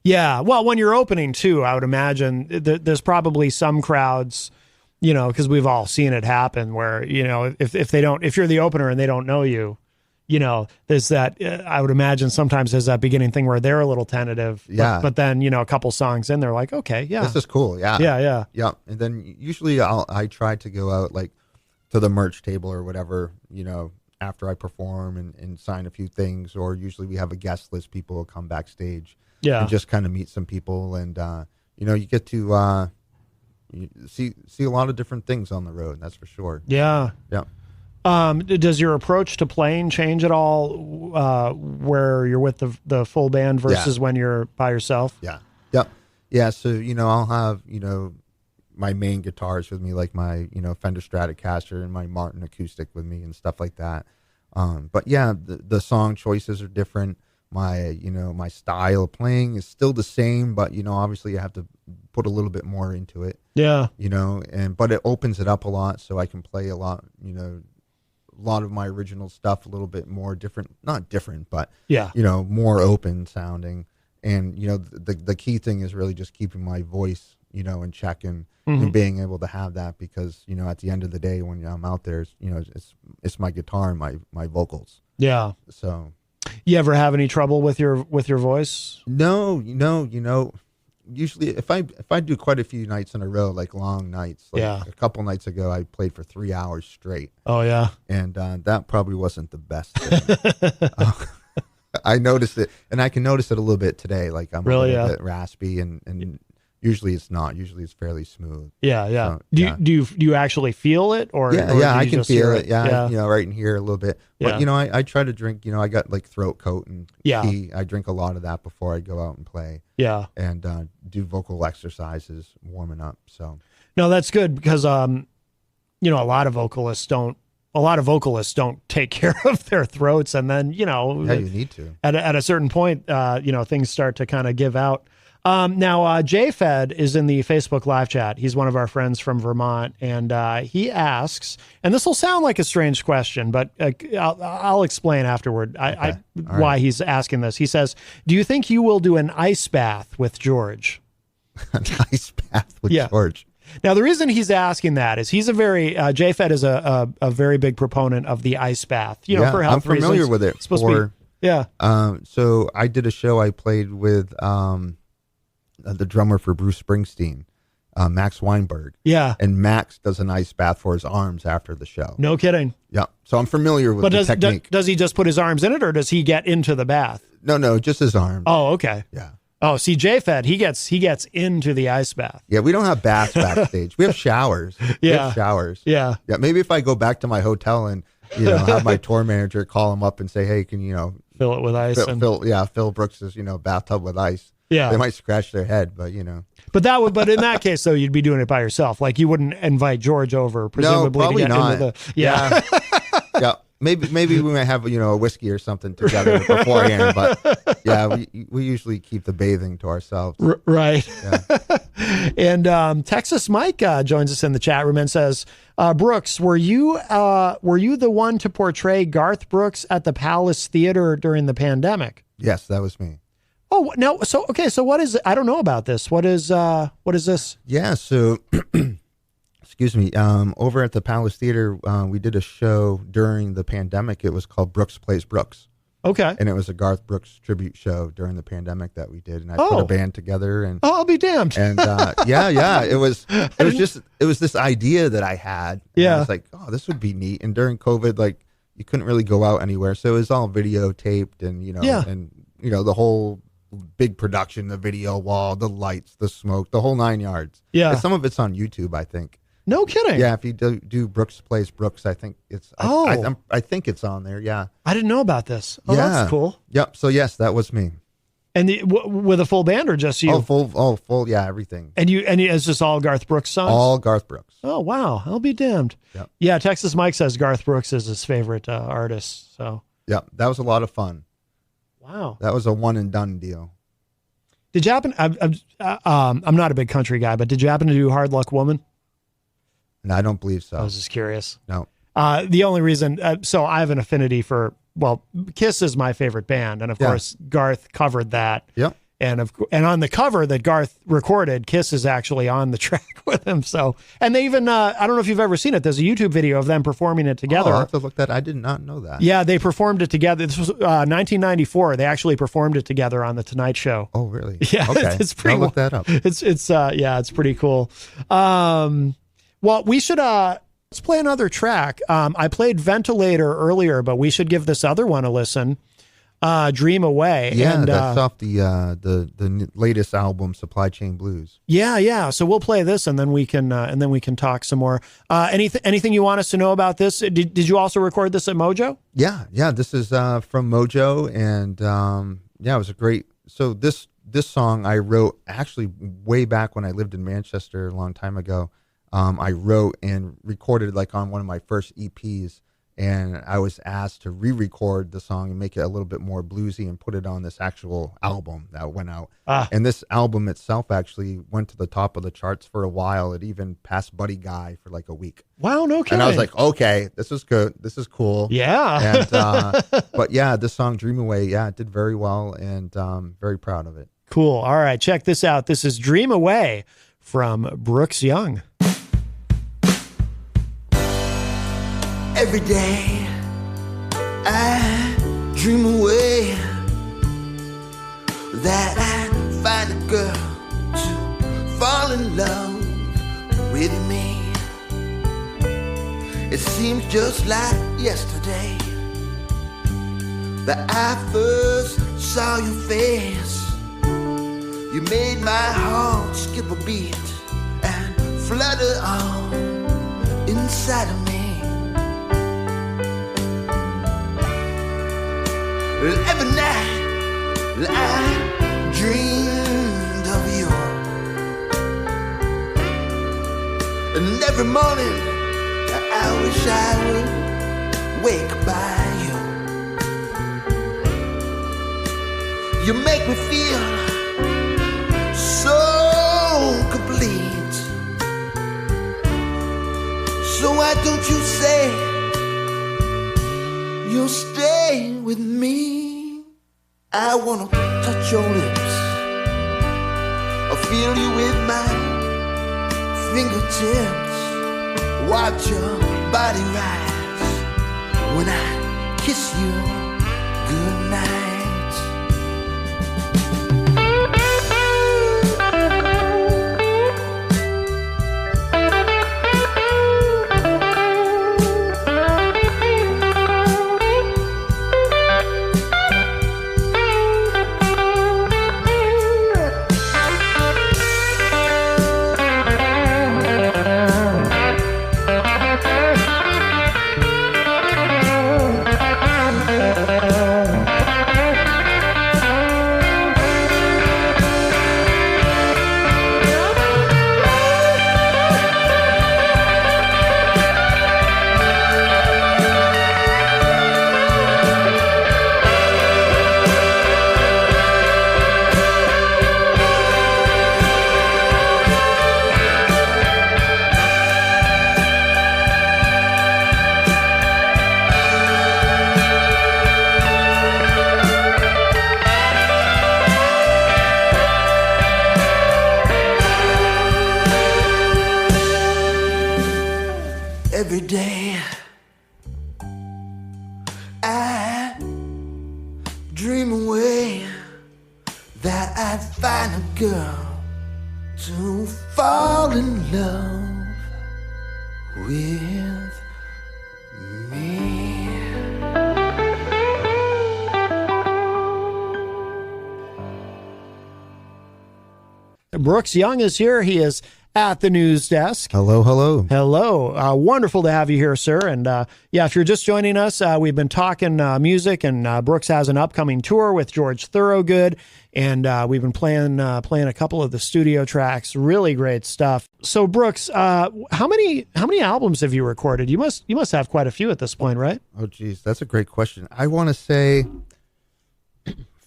[SPEAKER 1] Yeah. Well, when you're opening too, I would imagine there's probably some crowds, because we've all seen it happen where, if you're the opener and they don't know you, there's that, I would imagine sometimes there's that beginning thing where they're a little tentative.
[SPEAKER 2] Yeah.
[SPEAKER 1] But then, a couple songs in, they're like, okay, yeah.
[SPEAKER 2] This is cool. Yeah.
[SPEAKER 1] Yeah.
[SPEAKER 2] Yeah. And then usually I try to go out like to the merch table or whatever, after I perform and sign a few things, or usually we have a guest list. People will come backstage.
[SPEAKER 1] Yeah.
[SPEAKER 2] And just kind of meet some people, and you get to you see a lot of different things on the road. That's for sure.
[SPEAKER 1] Yeah.
[SPEAKER 2] Yeah.
[SPEAKER 1] Does your approach to playing change at all where you're with the full band versus when you're by yourself?
[SPEAKER 2] Yeah. Yep. Yeah. So I'll have my main guitars with me, like my Fender Stratocaster and my Martin acoustic with me and stuff like that. But yeah, the song choices are different. My style of playing is still the same, but obviously you have to put a little bit more into it.
[SPEAKER 1] Yeah.
[SPEAKER 2] But it opens it up a lot, so I can play a lot of my original stuff a little bit more different, not different, but more open sounding. And the key thing is really just keeping my voice in check and being able to have that, because at the end of the day when I'm out there, it's my guitar and my vocals.
[SPEAKER 1] Yeah.
[SPEAKER 2] So
[SPEAKER 1] you ever have any trouble with your voice?
[SPEAKER 2] No, usually if I do quite a few nights in a row, like long nights, like a couple nights ago, I played for 3 hours straight.
[SPEAKER 1] Oh yeah.
[SPEAKER 2] And that probably wasn't the best thing. I noticed it, and I can notice it a little bit today. Like I'm
[SPEAKER 1] really,
[SPEAKER 2] a little bit raspy, and usually it's not. Usually it's fairly smooth.
[SPEAKER 1] Yeah, yeah.
[SPEAKER 2] So,
[SPEAKER 1] do you actually feel it, or
[SPEAKER 2] I can feel it. Yeah, right in here a little bit. But
[SPEAKER 1] Yeah.
[SPEAKER 2] I try to drink. I got like throat coat and
[SPEAKER 1] Yeah.
[SPEAKER 2] tea. I drink a lot of that before I go out and play.
[SPEAKER 1] Yeah.
[SPEAKER 2] And do vocal exercises, warming up. So
[SPEAKER 1] no, that's good, because a lot of vocalists don't take care of their throats, and then
[SPEAKER 2] you need to.
[SPEAKER 1] At a certain point, things start to kind of give out. Now, J-Fed is in the Facebook live chat. He's one of our friends from Vermont, and he asks, and this will sound like a strange question, but I'll explain afterward why he's asking this. He says, do you think you will do an ice bath with George?
[SPEAKER 2] An ice bath with George?
[SPEAKER 1] Now, the reason he's asking that is he's a very, JFed is a very big proponent of the ice bath, for health reasons.
[SPEAKER 2] I'm familiar with it.
[SPEAKER 1] It's supposed to be, yeah.
[SPEAKER 2] So I did a show I played with the drummer for Bruce Springsteen, Max Weinberg.
[SPEAKER 1] Yeah.
[SPEAKER 2] And Max does an ice bath for his arms after the show.
[SPEAKER 1] No kidding.
[SPEAKER 2] Yeah. So I'm familiar with the technique.
[SPEAKER 1] Does he just put his arms in it, or does he get into the bath?
[SPEAKER 2] No, just his arms.
[SPEAKER 1] Oh, okay.
[SPEAKER 2] Yeah.
[SPEAKER 1] Oh, see, JFed, he gets into the ice bath.
[SPEAKER 2] Yeah, we don't have baths backstage. We have showers. We have showers.
[SPEAKER 1] Yeah.
[SPEAKER 2] Yeah. Maybe if I go back to my hotel and have my tour manager call him up and say, hey, can
[SPEAKER 1] fill it with ice?
[SPEAKER 2] Fill Brooks's bathtub with ice.
[SPEAKER 1] Yeah.
[SPEAKER 2] They might scratch their head, but
[SPEAKER 1] But in that case, though, you'd be doing it by yourself. Like, you wouldn't invite George over, presumably.
[SPEAKER 2] No, probably
[SPEAKER 1] to get
[SPEAKER 2] not.
[SPEAKER 1] Into the, yeah.
[SPEAKER 2] Yeah. Maybe we might have a whiskey or something together beforehand, but yeah, we usually keep the bathing to ourselves.
[SPEAKER 1] Right.
[SPEAKER 2] Yeah.
[SPEAKER 1] And Texas Mike joins us in the chat room and says, Brooks, were you the one to portray Garth Brooks at the Palace Theater during the pandemic?
[SPEAKER 2] Yes, that was me.
[SPEAKER 1] Oh, no. So what is it? I don't know about this. What is this?
[SPEAKER 2] Yeah. So, excuse me. Over at the Palace Theater, we did a show during the pandemic. It was called Brooks Plays Brooks.
[SPEAKER 1] Okay.
[SPEAKER 2] And it was a Garth Brooks tribute show during the pandemic that we did. And I put a band together and,
[SPEAKER 1] I'll be damned.
[SPEAKER 2] And, it was this idea that I had. And I was like, oh, this would be neat. And during COVID, like, you couldn't really go out anywhere. So it was all videotaped and, the whole big production, the video wall, the lights, the smoke, the whole 9 yards.
[SPEAKER 1] Yeah.
[SPEAKER 2] And some of it's on YouTube, I think.
[SPEAKER 1] No kidding.
[SPEAKER 2] Yeah, if you do Brooks Plays Brooks, I think it's. I think it's on there. Yeah.
[SPEAKER 1] I didn't know about this. Oh,
[SPEAKER 2] yeah.
[SPEAKER 1] That's cool.
[SPEAKER 2] Yep. So yes, that was me.
[SPEAKER 1] And with a full band or just you?
[SPEAKER 2] Oh, full. Yeah, everything.
[SPEAKER 1] And it's just all Garth Brooks songs.
[SPEAKER 2] All Garth Brooks.
[SPEAKER 1] Oh wow, I'll be damned.
[SPEAKER 2] Yep.
[SPEAKER 1] Yeah, Texas Mike says Garth Brooks is his favorite artist. So.
[SPEAKER 2] Yeah, that was a lot of fun.
[SPEAKER 1] Wow.
[SPEAKER 2] That was a one and done deal.
[SPEAKER 1] Did you happen? I'm not a big country guy, but did you happen to do Hard Luck Woman?
[SPEAKER 2] No, I don't believe so.
[SPEAKER 1] I was just curious.
[SPEAKER 2] No.
[SPEAKER 1] The only reason, so I have an affinity for, Kiss is my favorite band, and of course Garth covered that.
[SPEAKER 2] Yep.
[SPEAKER 1] And on the cover that Garth recorded, Kiss is actually on the track with him. So, and they even, I don't know if you've ever seen it. There's a YouTube video of them performing it together.
[SPEAKER 2] Oh, I'll have to look that. I did not know that.
[SPEAKER 1] Yeah, they performed it together. This was 1994. They actually performed it together on the Tonight Show.
[SPEAKER 2] Oh, really?
[SPEAKER 1] Yeah,
[SPEAKER 2] okay.
[SPEAKER 1] it's pretty.
[SPEAKER 2] I'll look that up.
[SPEAKER 1] It's pretty cool. Well, we should let's play another track. I played Ventilator earlier, but we should give this other one a listen. Dream Away.
[SPEAKER 2] Yeah, that's off the latest album, Supply Chain Blues.
[SPEAKER 1] Yeah. So we'll play this, and then we can talk some more. Anything you want us to know about this? Did you also record this at Mojo?
[SPEAKER 2] Yeah. This is from Mojo, and it was a great. So this song I wrote actually way back when I lived in Manchester a long time ago. I wrote and recorded like on one of my first EPs. And I was asked to re-record the song and make it a little bit more bluesy and put it on this actual album that went out. And this album itself actually went to the top of the charts for a while. It even passed Buddy Guy for like a week.
[SPEAKER 1] Wow, no kidding.
[SPEAKER 2] And I was like, okay, this is good. This is cool.
[SPEAKER 1] Yeah.
[SPEAKER 2] And, but yeah, this song Dream Away, it did very well, and very proud of it.
[SPEAKER 1] Cool. All right, check this out. This is Dream Away from Brooks Young.
[SPEAKER 3] Every day I dream away that I find a girl to fall in love with me. It seems just like yesterday that I first saw your face. You made my heart skip a beat and flutter on inside of me. Every night I dreamed of you, and every morning I wish I would wake by you. You make me feel so complete. So why don't you say you'll stay with me? I wanna touch your lips, or feel you with my fingertips, watch your body rise when I kiss you goodnight. Every day I dream away that I'd find a girl to fall in love with me.
[SPEAKER 1] Brooks Young is here. He is at the news desk.
[SPEAKER 2] Hello, hello.
[SPEAKER 1] Hello. Wonderful to have you here, sir. And yeah, if you're just joining us, we've been talking music, and Brooks has an upcoming tour with George Thorogood, and we've been playing a couple of the studio tracks. Really great stuff. So, Brooks, how many albums have you recorded? You must have quite a few at this point, right?
[SPEAKER 2] Oh, geez, that's a great question. I want to say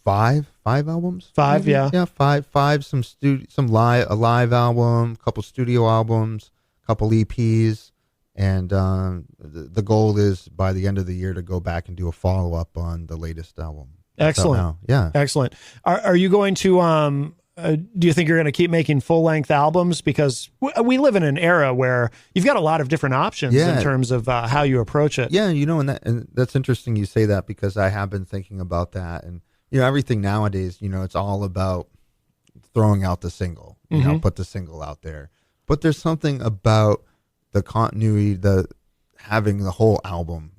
[SPEAKER 2] five albums.
[SPEAKER 1] Five,
[SPEAKER 2] maybe?
[SPEAKER 1] yeah.
[SPEAKER 2] Yeah, five. A live album, a couple studio albums, a couple EPs, and the goal is by the end of the year to go back and do a follow up on the latest album.
[SPEAKER 1] Excellent.
[SPEAKER 2] Yeah.
[SPEAKER 1] Excellent. Are you going to do you think you're going to keep making full length albums? Because we live in an era where you've got a lot of different options in terms of how you approach it.
[SPEAKER 2] Yeah, and that's interesting you say that, because I have been thinking about that. And everything nowadays, it's all about throwing out the single, put the single out there. But there's something about the continuity, having the whole album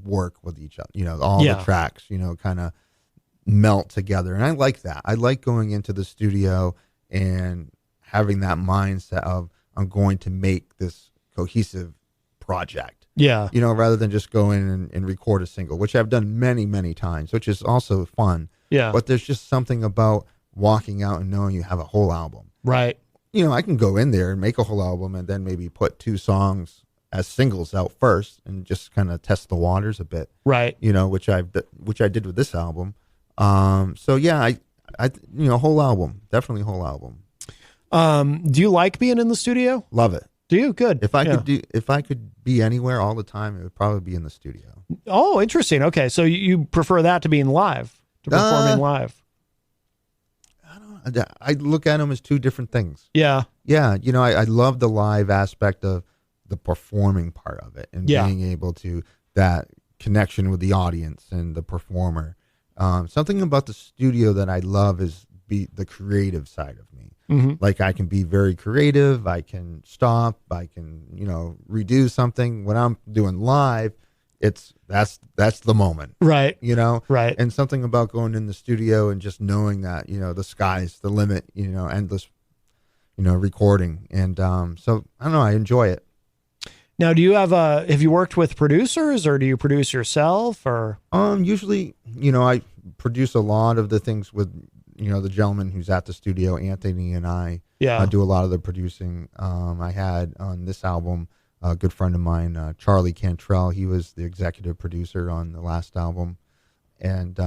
[SPEAKER 2] work with each other, all the tracks, kind of melt together. And I like that. I like going into the studio and having that mindset of, I'm going to make this cohesive project.
[SPEAKER 1] Yeah.
[SPEAKER 2] Rather than just go in and record a single, which I've done many, many times, which is also fun.
[SPEAKER 1] Yeah.
[SPEAKER 2] But there's just something about walking out and knowing you have a whole album.
[SPEAKER 1] Right.
[SPEAKER 2] I can go in there and make a whole album and then maybe put 2 songs as singles out first and just kind of test the waters a bit.
[SPEAKER 1] Right.
[SPEAKER 2] Which I did with this album. So yeah, I whole album, definitely whole album.
[SPEAKER 1] Do you like being in the studio?
[SPEAKER 2] Love it.
[SPEAKER 1] Do you? Good.
[SPEAKER 2] If I could be anywhere all the time, it would probably be in the studio.
[SPEAKER 1] Oh, interesting. Okay. So you prefer that to being live, to performing live?
[SPEAKER 2] I look at them as 2 different things.
[SPEAKER 1] Yeah.
[SPEAKER 2] Yeah. I love the live aspect of the performing part of it, and being able to, that connection with the audience and the performer. Something about the studio that I love is the creative side of me. Mm-hmm. Like, I can be very creative. I can stop. I can, redo something. When I'm doing live, that's the moment.
[SPEAKER 1] Right.
[SPEAKER 2] Right. And something about going in the studio and just knowing that, the sky's the limit, endless, recording. And so I don't know, I enjoy it.
[SPEAKER 1] Now, have you worked with producers, or do you produce yourself, or?
[SPEAKER 2] Usually, I produce a lot of the things with, the gentleman who's at the studio, Anthony, and I do a lot of the producing. I had on this album a good friend of mine, Charlie Cantrell. He was the executive producer on the last album. And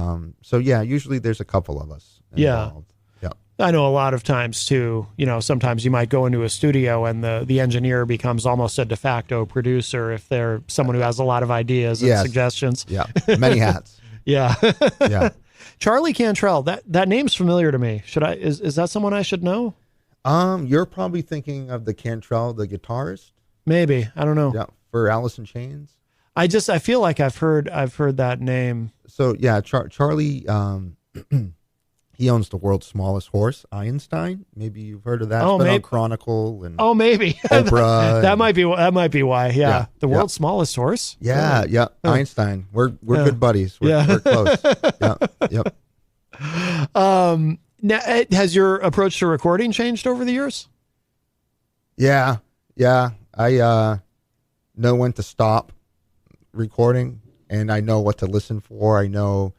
[SPEAKER 2] so, yeah, usually there's a couple of us involved. Yeah.
[SPEAKER 1] I know a lot of times too, sometimes you might go into a studio and the engineer becomes almost a de facto producer if they're someone who has a lot of ideas and suggestions.
[SPEAKER 2] Yeah. Many hats.
[SPEAKER 1] Yeah.
[SPEAKER 2] Yeah.
[SPEAKER 1] Charlie Cantrell, that name's familiar to me. Is that someone I should know?
[SPEAKER 2] You're probably thinking of the Cantrell, the guitarist.
[SPEAKER 1] Maybe. I don't know.
[SPEAKER 2] Yeah, for Alice in Chains.
[SPEAKER 1] I feel like I've heard that name.
[SPEAKER 2] So yeah, Charlie, he owns the world's smallest horse, Einstein. Maybe you've heard of that. It's been on Chronicle and
[SPEAKER 1] maybe
[SPEAKER 2] Oprah.
[SPEAKER 1] that might be why. Yeah, the world's smallest horse.
[SPEAKER 2] Yeah, yeah. Einstein. We're good buddies. We're close. Yeah, yep.
[SPEAKER 1] Now, has your approach to recording changed over the years?
[SPEAKER 2] Yeah. I know when to stop recording, and I know what to listen for. I know,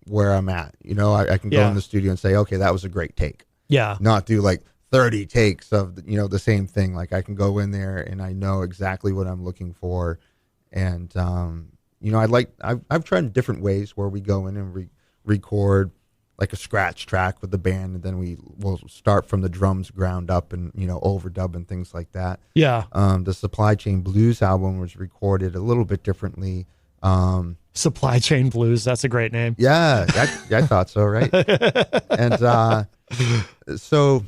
[SPEAKER 2] where I'm at. I can go in the studio and say, okay, that was a great take.
[SPEAKER 1] Yeah.
[SPEAKER 2] Not do like 30 takes of, the same thing. Like I can go in there and I know exactly what I'm looking for. And, I've tried different ways where we go in and record like a scratch track with the band, and then we'll start from the drums ground up and, overdub and things like that.
[SPEAKER 1] Yeah.
[SPEAKER 2] The Supply Chain Blues album was recorded a little bit differently.
[SPEAKER 1] Supply Chain Blues. That's a great name.
[SPEAKER 2] Yeah. I thought so. Right. And, so,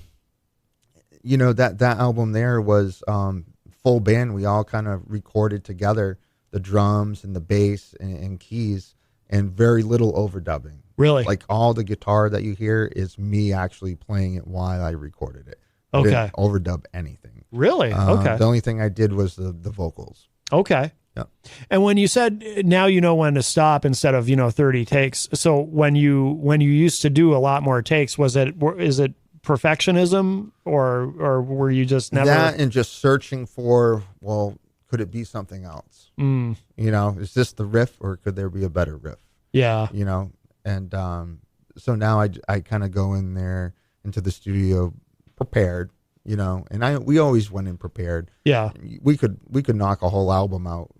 [SPEAKER 2] that album there was, full band. We all kind of recorded together the drums and the bass and keys, and very little overdubbing.
[SPEAKER 1] Really?
[SPEAKER 2] Like all the guitar that you hear is me actually playing it while I recorded it. I didn't overdub anything.
[SPEAKER 1] Really? Okay.
[SPEAKER 2] The only thing I did was the vocals.
[SPEAKER 1] Okay.
[SPEAKER 2] Yeah.
[SPEAKER 1] And when you said now you know when to stop instead of 30 takes, so when you used to do a lot more takes, is it perfectionism or were you just never
[SPEAKER 2] that and just searching for, well, could it be something else? Is this the riff or could there be a better riff?
[SPEAKER 1] Yeah.
[SPEAKER 2] And so now I kind of go in there into the studio prepared, and we always went in prepared.
[SPEAKER 1] Yeah.
[SPEAKER 2] We could knock a whole album out,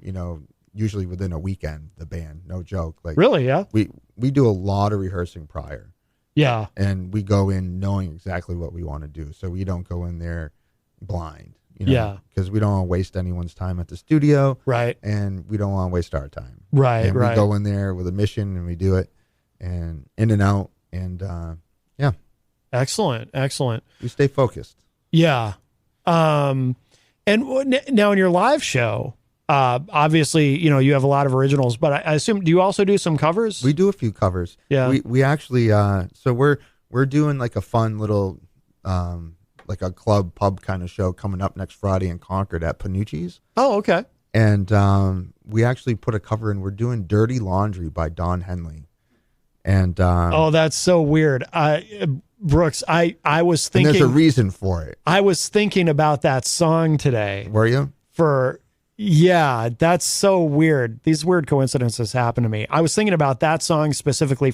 [SPEAKER 2] usually within a weekend, the band, no joke. Like
[SPEAKER 1] really, yeah.
[SPEAKER 2] We do a lot of rehearsing prior.
[SPEAKER 1] Yeah.
[SPEAKER 2] And we go in knowing exactly what we want to do. So we don't go in there blind,
[SPEAKER 1] Yeah.
[SPEAKER 2] because we don't want to waste anyone's time at the studio.
[SPEAKER 1] Right.
[SPEAKER 2] And we don't want to waste our time.
[SPEAKER 1] Right.
[SPEAKER 2] And
[SPEAKER 1] right.
[SPEAKER 2] we go in there with a mission and we do it, and in and out. And yeah.
[SPEAKER 1] Excellent.
[SPEAKER 2] We stay focused.
[SPEAKER 1] Yeah. And now in your live show, obviously, you have a lot of originals, but I assume, do you also do some covers?
[SPEAKER 2] We do a few covers.
[SPEAKER 1] Yeah.
[SPEAKER 2] We actually, so we're doing like a fun little, like a club pub kind of show coming up next Friday in Concord at Panucci's.
[SPEAKER 1] Oh, okay.
[SPEAKER 2] And we actually put a cover in. We're doing Dirty Laundry by Don Henley. And
[SPEAKER 1] that's so weird. Brooks, I was thinking,
[SPEAKER 2] and there's a reason for it.
[SPEAKER 1] I was thinking about that song today.
[SPEAKER 2] Were you?
[SPEAKER 1] Yeah, that's so weird. These weird coincidences happen to me. I was thinking about that song specifically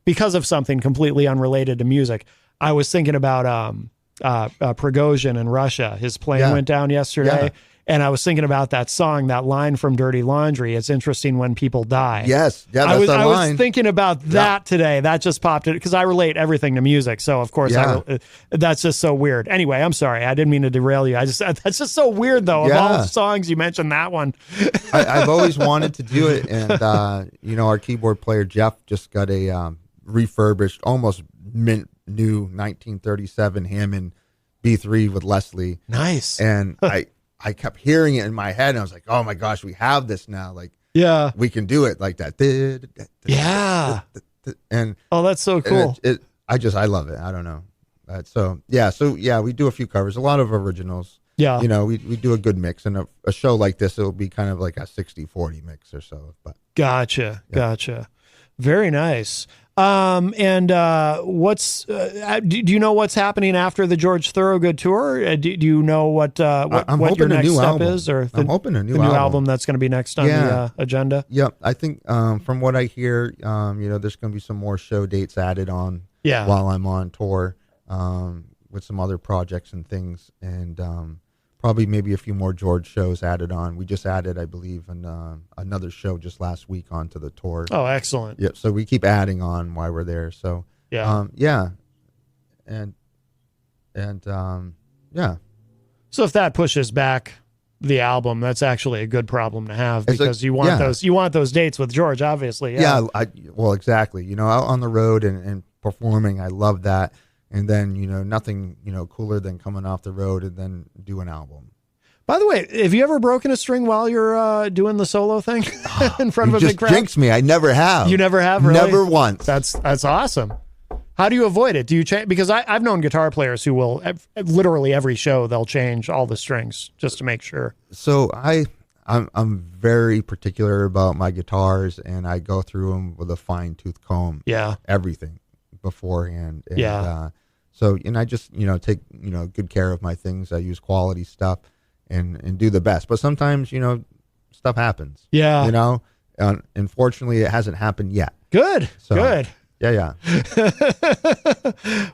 [SPEAKER 1] because of something completely unrelated to music. I was thinking about Prigozhin in Russia. His plane went down yesterday.
[SPEAKER 2] Yeah.
[SPEAKER 1] And I was thinking about that song, that line from Dirty Laundry. It's interesting when people die.
[SPEAKER 2] Yes. Yeah, that's
[SPEAKER 1] I
[SPEAKER 2] line.
[SPEAKER 1] was thinking about that today. That just popped it because I relate everything to music. So of course, that's just so weird. Anyway, I'm sorry. I didn't mean to derail you. That's just so weird though. Of all the songs, you mentioned that one.
[SPEAKER 2] I've always wanted to do it. And, our keyboard player, Jeff, just got a refurbished, almost mint new 1937 Hammond B3 with Leslie.
[SPEAKER 1] Nice.
[SPEAKER 2] And I kept hearing it in my head, and I was like, "Oh my gosh, we have this now! Like, we can do it like that."
[SPEAKER 1] Yeah.
[SPEAKER 2] And
[SPEAKER 1] that's so cool.
[SPEAKER 2] I love it. I don't know. So we do a few covers, a lot of originals.
[SPEAKER 1] Yeah.
[SPEAKER 2] We do a good mix, and a show like this, it'll be kind of like a 60-40 mix or so. But
[SPEAKER 1] gotcha. Very nice. And what's do you know what's happening after the George Thorogood tour? Do you know what your next step is, or
[SPEAKER 2] I'm hoping a new
[SPEAKER 1] album that's going to be next on the agenda?
[SPEAKER 2] Yeah, I think from what I hear, there's going to be some more show dates added on while I'm on tour with some other projects and things, and probably maybe a few more George shows added on. We just added, I believe, another show just last week onto the tour.
[SPEAKER 1] Oh, excellent.
[SPEAKER 2] Yep. So we keep adding on while we're there. So and
[SPEAKER 1] So if that pushes back the album, that's actually a good problem to have, because you want those dates with George, obviously.
[SPEAKER 2] Well, exactly. Out on the road and performing, I love that. And then, nothing, cooler than coming off the road and then do an album.
[SPEAKER 1] By the way, have you ever broken a string while you're doing the solo thing in front of a big crowd?
[SPEAKER 2] You just jinxed me. I never have.
[SPEAKER 1] You never have, really?
[SPEAKER 2] Never once.
[SPEAKER 1] That's awesome. How do you avoid it? Do you change? Because I've known guitar players who will literally every show they'll change all the strings just to make sure.
[SPEAKER 2] So I'm very particular about my guitars, and I go through them with a fine tooth comb.
[SPEAKER 1] Yeah.
[SPEAKER 2] Everything beforehand. And,
[SPEAKER 1] yeah.
[SPEAKER 2] I just take good care of my things. I use quality stuff and do the best. But sometimes stuff happens.
[SPEAKER 1] Yeah.
[SPEAKER 2] Unfortunately, it hasn't happened yet.
[SPEAKER 1] Good.
[SPEAKER 2] So,
[SPEAKER 1] Good.
[SPEAKER 2] Yeah.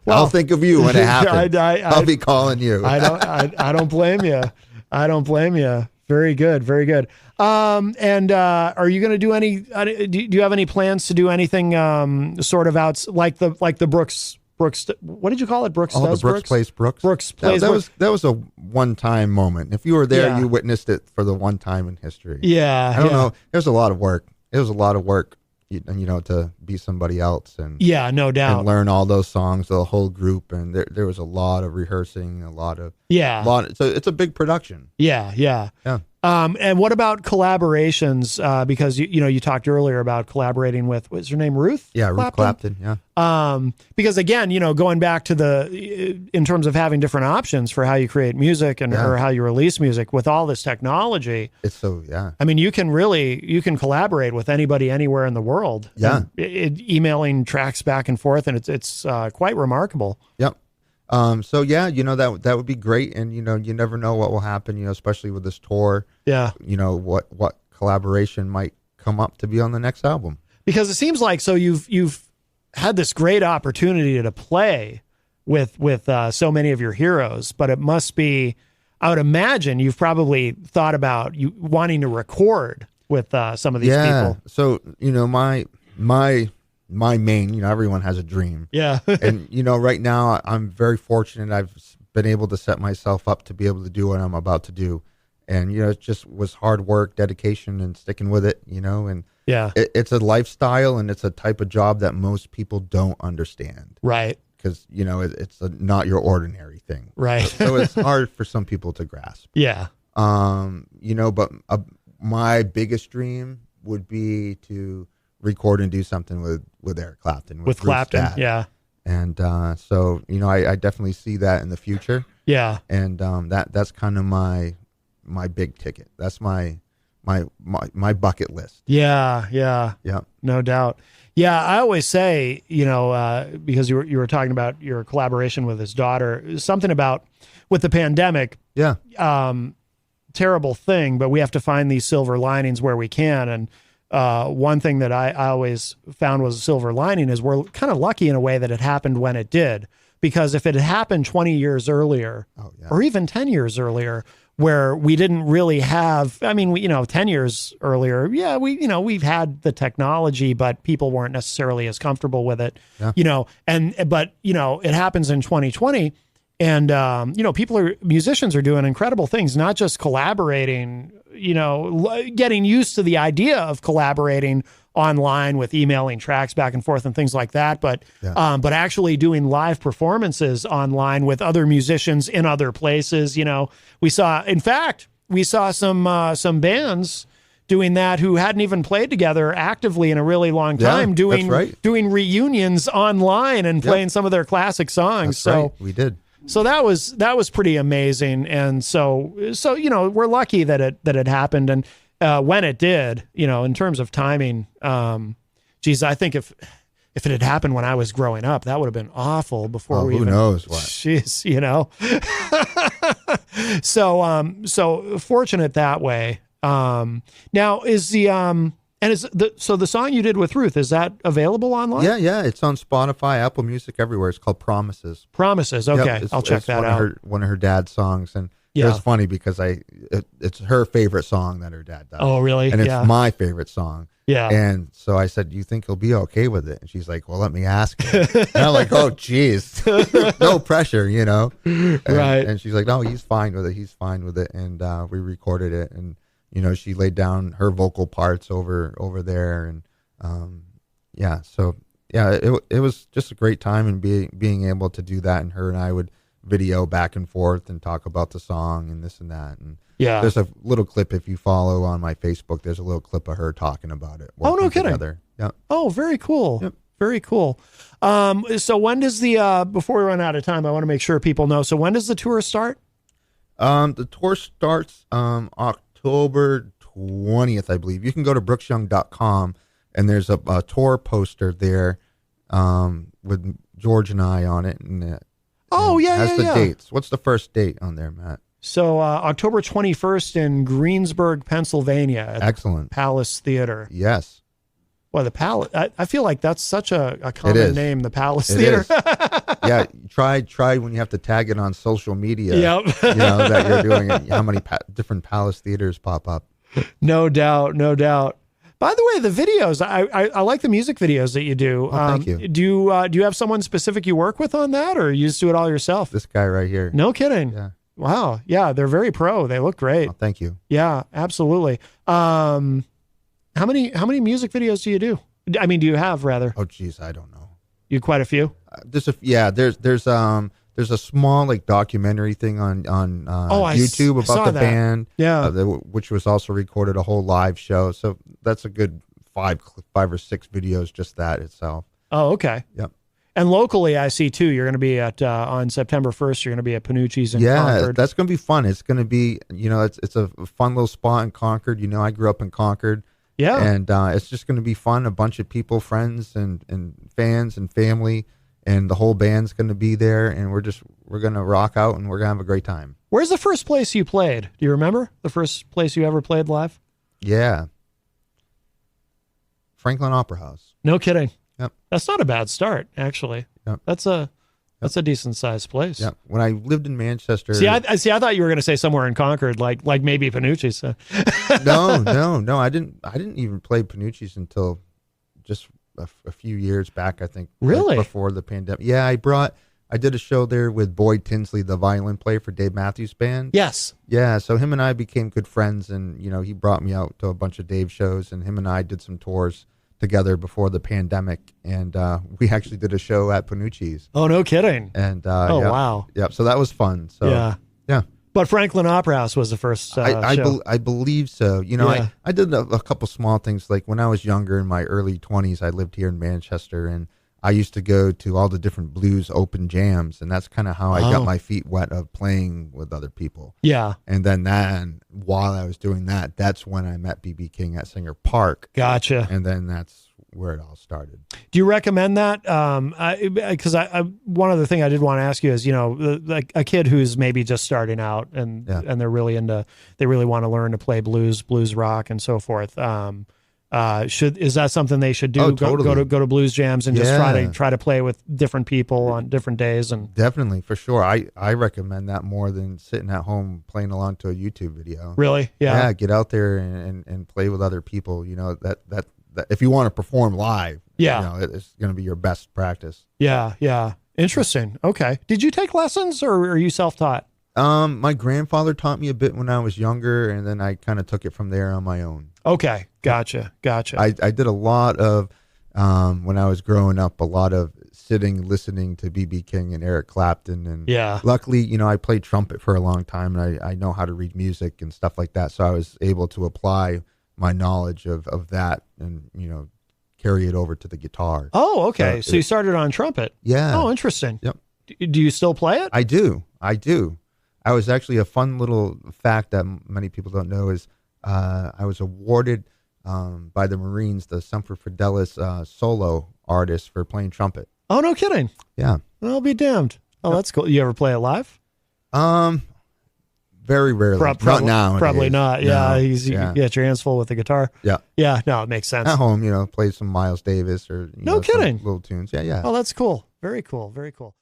[SPEAKER 2] Well, I'll think of you when it happens. I'll be calling you.
[SPEAKER 1] I don't blame you. I don't blame you. Very good. Very good. And are you going to do any? Do you have any plans to do anything sort of out like the Brooks? What did you call it? Brooks.
[SPEAKER 2] Oh, the Brooks Plays Brooks.
[SPEAKER 1] Brooks Plays.
[SPEAKER 2] That was a one-time moment. If you were there, you witnessed it for the one time in history.
[SPEAKER 1] Yeah.
[SPEAKER 2] I don't know. There's a lot of work. It was a lot of work. To be somebody else and
[SPEAKER 1] no doubt,
[SPEAKER 2] and learn all those songs, the whole group, and there was a lot of rehearsing, a lot. So it's a big production.
[SPEAKER 1] Yeah. And what about collaborations? Because you talked earlier about collaborating with, what's her name, Ruth?
[SPEAKER 2] Yeah, Ruth Clapton. Yeah.
[SPEAKER 1] Because again, going back to in terms of having different options for how you create music or how you release music with all this technology.
[SPEAKER 2] It's so, yeah.
[SPEAKER 1] I mean, you can collaborate with anybody anywhere in the world.
[SPEAKER 2] Yeah.
[SPEAKER 1] Emailing tracks back and forth, and it's quite remarkable.
[SPEAKER 2] Yep. So yeah, that would be great. And, you never know what will happen, especially with this tour.
[SPEAKER 1] Yeah.
[SPEAKER 2] What collaboration might come up to be on the next album.
[SPEAKER 1] Because it seems like, so you've had this great opportunity to play with so many of your heroes, but it must be, I would imagine you've probably thought about you wanting to record with some of these people.
[SPEAKER 2] So, my main, everyone has a dream.
[SPEAKER 1] Yeah.
[SPEAKER 2] And, right now I'm very fortunate. I've been able to set myself up to be able to do what I'm about to do. And, it just was hard work, dedication, and sticking with it, and
[SPEAKER 1] yeah,
[SPEAKER 2] it's a lifestyle and it's a type of job that most people don't understand.
[SPEAKER 1] Right.
[SPEAKER 2] Because, it's not your ordinary thing.
[SPEAKER 1] Right.
[SPEAKER 2] So it's hard for some people to grasp.
[SPEAKER 1] Yeah.
[SPEAKER 2] But my biggest dream would be to record and do something with Eric Clapton.
[SPEAKER 1] With Clapton,
[SPEAKER 2] dad.
[SPEAKER 1] yeah.
[SPEAKER 2] And so, I definitely see that in the future.
[SPEAKER 1] Yeah.
[SPEAKER 2] And that's kind of my big ticket. That's my bucket list.
[SPEAKER 1] Yeah. No doubt. Yeah, I always say, because you were talking about your collaboration with his daughter, something about with the pandemic.
[SPEAKER 2] Yeah.
[SPEAKER 1] Terrible thing, but we have to find these silver linings where we can. And one thing that I always found was a silver lining is we're kind of lucky in a way that it happened when it did. Because if it had happened 20 years earlier, or even 10 years earlier, where we didn't really have, 10 years earlier, we've had the technology, but people weren't necessarily as comfortable with it, but it happens in 2020. And, musicians are doing incredible things, not just collaborating, getting used to the idea of collaborating online with emailing tracks back and forth and things like that. But actually doing live performances online with other musicians in other places. We saw some bands doing that who hadn't even played together actively in a really long time, doing reunions online and playing some of their classic songs.
[SPEAKER 2] That's right. We did.
[SPEAKER 1] So that was pretty amazing. And so we're lucky that it happened. And when it did, in terms of timing, I think if it had happened when I was growing up, that would have been awful before we
[SPEAKER 2] who knows what.
[SPEAKER 1] Jeez, So fortunate that way. Now is the song you did with Ruth, is that available online?
[SPEAKER 2] Yeah, it's on Spotify, Apple Music, everywhere. It's called Promises.
[SPEAKER 1] Promises, okay.
[SPEAKER 2] Yep,
[SPEAKER 1] I'll check that out.
[SPEAKER 2] One of her dad's songs, and it was funny because it's her favorite song that her dad does.
[SPEAKER 1] Oh, really?
[SPEAKER 2] And it's my favorite song.
[SPEAKER 1] Yeah.
[SPEAKER 2] And so I said, "You think he'll be okay with it?" And she's like, "Well, let me ask him." And I'm like, "Oh, geez, no pressure, And,
[SPEAKER 1] right?
[SPEAKER 2] And she's like, "No, he's fine with it. He's fine with it." And we recorded it, and she laid down her vocal parts over there, and so yeah, it was just a great time, and being able to do that, and her and I would video back and forth and talk about the song and this and that. And
[SPEAKER 1] Yeah.
[SPEAKER 2] there's a little clip, if you follow on my Facebook, there's a little clip of her talking about it.
[SPEAKER 1] Oh, no kidding.
[SPEAKER 2] Together. Yep.
[SPEAKER 1] Oh, very cool.
[SPEAKER 2] Yep.
[SPEAKER 1] Very cool. So when does before we run out of time, I want to make sure people know. So when does the tour start?
[SPEAKER 2] The tour starts October 20th, I believe. You can go to brooksyoung.com, and there's a tour poster there with George and I on it. And has the dates. What's the first date on there, Matt?
[SPEAKER 1] So October 21st in Greensburg, Pennsylvania. At
[SPEAKER 2] Excellent.
[SPEAKER 1] Palace Theater.
[SPEAKER 2] Yes.
[SPEAKER 1] Well, the Palace. I feel like that's such a common name, the Palace Theater.
[SPEAKER 2] Is. Yeah, try when you have to tag it on social media.
[SPEAKER 1] Yep.
[SPEAKER 2] That you're doing it. How many different Palace theaters pop up?
[SPEAKER 1] No doubt, no doubt. By the way, the videos, I like the music videos that you do.
[SPEAKER 2] Thank you.
[SPEAKER 1] Do you have someone specific you work with on that, or you just do it all yourself?
[SPEAKER 2] This guy right here.
[SPEAKER 1] No kidding.
[SPEAKER 2] Yeah.
[SPEAKER 1] Wow. Yeah, they're very pro. They look great.
[SPEAKER 2] Oh, thank you.
[SPEAKER 1] Yeah, absolutely. How many music videos do you do? I mean, do you have rather?
[SPEAKER 2] Oh, geez, I don't know.
[SPEAKER 1] You quite a few?
[SPEAKER 2] There's a small like documentary thing on YouTube about the band.
[SPEAKER 1] Yeah,
[SPEAKER 2] which was also recorded a whole live show. So that's a good five or six videos, just that itself.
[SPEAKER 1] Oh, okay.
[SPEAKER 2] Yep.
[SPEAKER 1] And locally, I see too. You're going to be at on September 1st. You're going to be at Panucci's in Concord.
[SPEAKER 2] That's going to be fun. It's going to be it's a fun little spot in Concord. I grew up in Concord.
[SPEAKER 1] Yeah.
[SPEAKER 2] And it's just going to be fun. A bunch of people, friends and fans and family, and the whole band's going to be there. And we're going to rock out, and we're going to have a great time.
[SPEAKER 1] Where's the first place you played? Do you remember the first place you ever played live?
[SPEAKER 2] Yeah. Franklin Opera House.
[SPEAKER 1] No kidding.
[SPEAKER 2] Yep.
[SPEAKER 1] That's not a bad start, actually.
[SPEAKER 2] Yep.
[SPEAKER 1] That's a decent sized place.
[SPEAKER 2] Yeah. When I lived in Manchester.
[SPEAKER 1] See, I thought you were going to say somewhere in Concord, like maybe Panucci's.
[SPEAKER 2] No. I didn't even play Panucci's until just a few years back, I think.
[SPEAKER 1] Really?
[SPEAKER 2] Right before the pandemic. Yeah, I did a show there with Boyd Tinsley, the violin player for Dave Matthews Band.
[SPEAKER 1] Yes.
[SPEAKER 2] Yeah, so him and I became good friends, and he brought me out to a bunch of Dave shows, and him and I did some tours together before the pandemic, and we actually did a show at Panucci's.
[SPEAKER 1] Oh, no kidding.
[SPEAKER 2] And
[SPEAKER 1] wow.
[SPEAKER 2] Yep. So that was fun. So yeah.
[SPEAKER 1] But Franklin Opera House was the first show.
[SPEAKER 2] I believe so. I did a couple small things. Like when I was younger, in my early 20s, I lived here in Manchester, and I used to go to all the different blues open jams, and that's kind of how I got my feet wet of playing with other people.
[SPEAKER 1] Yeah.
[SPEAKER 2] And then while I was doing that, that's when I met B.B. King at Singer Park.
[SPEAKER 1] Gotcha.
[SPEAKER 2] And then that's where it all started.
[SPEAKER 1] Do you recommend that? Because one other thing I did want to ask you is, like a kid who's maybe just starting out and they're really they really want to learn to play blues rock and so forth. Is that something they should do?
[SPEAKER 2] Oh, totally.
[SPEAKER 1] Go to blues jams and just try to play with different people on different days and
[SPEAKER 2] definitely, for sure. I recommend that more than sitting at home playing along to a YouTube video.
[SPEAKER 1] Really?
[SPEAKER 2] Yeah. Get out there and play with other people. That if you want to perform live, it's going to be your best practice.
[SPEAKER 1] Yeah. Interesting. Okay. Did you take lessons or are you self-taught?
[SPEAKER 2] My grandfather taught me a bit when I was younger, and then I kind of took it from there on my own.
[SPEAKER 1] Okay. Gotcha.
[SPEAKER 2] I did a lot of, when I was growing up, a lot of sitting, listening to B.B. King and Eric Clapton. And luckily, I played trumpet for a long time, and I know how to read music and stuff like that. So I was able to apply my knowledge of that and, carry it over to the guitar.
[SPEAKER 1] Oh, okay. So you started on trumpet.
[SPEAKER 2] Yeah.
[SPEAKER 1] Oh, interesting.
[SPEAKER 2] Yep.
[SPEAKER 1] Do you still play it?
[SPEAKER 2] I do. I was actually, a fun little fact that many people don't know is I was awarded by the Marines the Semper Fidelis solo artist for playing trumpet.
[SPEAKER 1] Oh, no kidding.
[SPEAKER 2] Yeah.
[SPEAKER 1] I'll be damned. Oh, that's cool. You ever play it live?
[SPEAKER 2] Very rarely. Not now.
[SPEAKER 1] Probably not.
[SPEAKER 2] No.
[SPEAKER 1] You get your hands full with the guitar.
[SPEAKER 2] Yeah.
[SPEAKER 1] Yeah. No, it makes sense.
[SPEAKER 2] At home, play some Miles Davis or
[SPEAKER 1] no kidding.
[SPEAKER 2] little tunes. Yeah.
[SPEAKER 1] Oh, that's cool. Very cool. Very cool.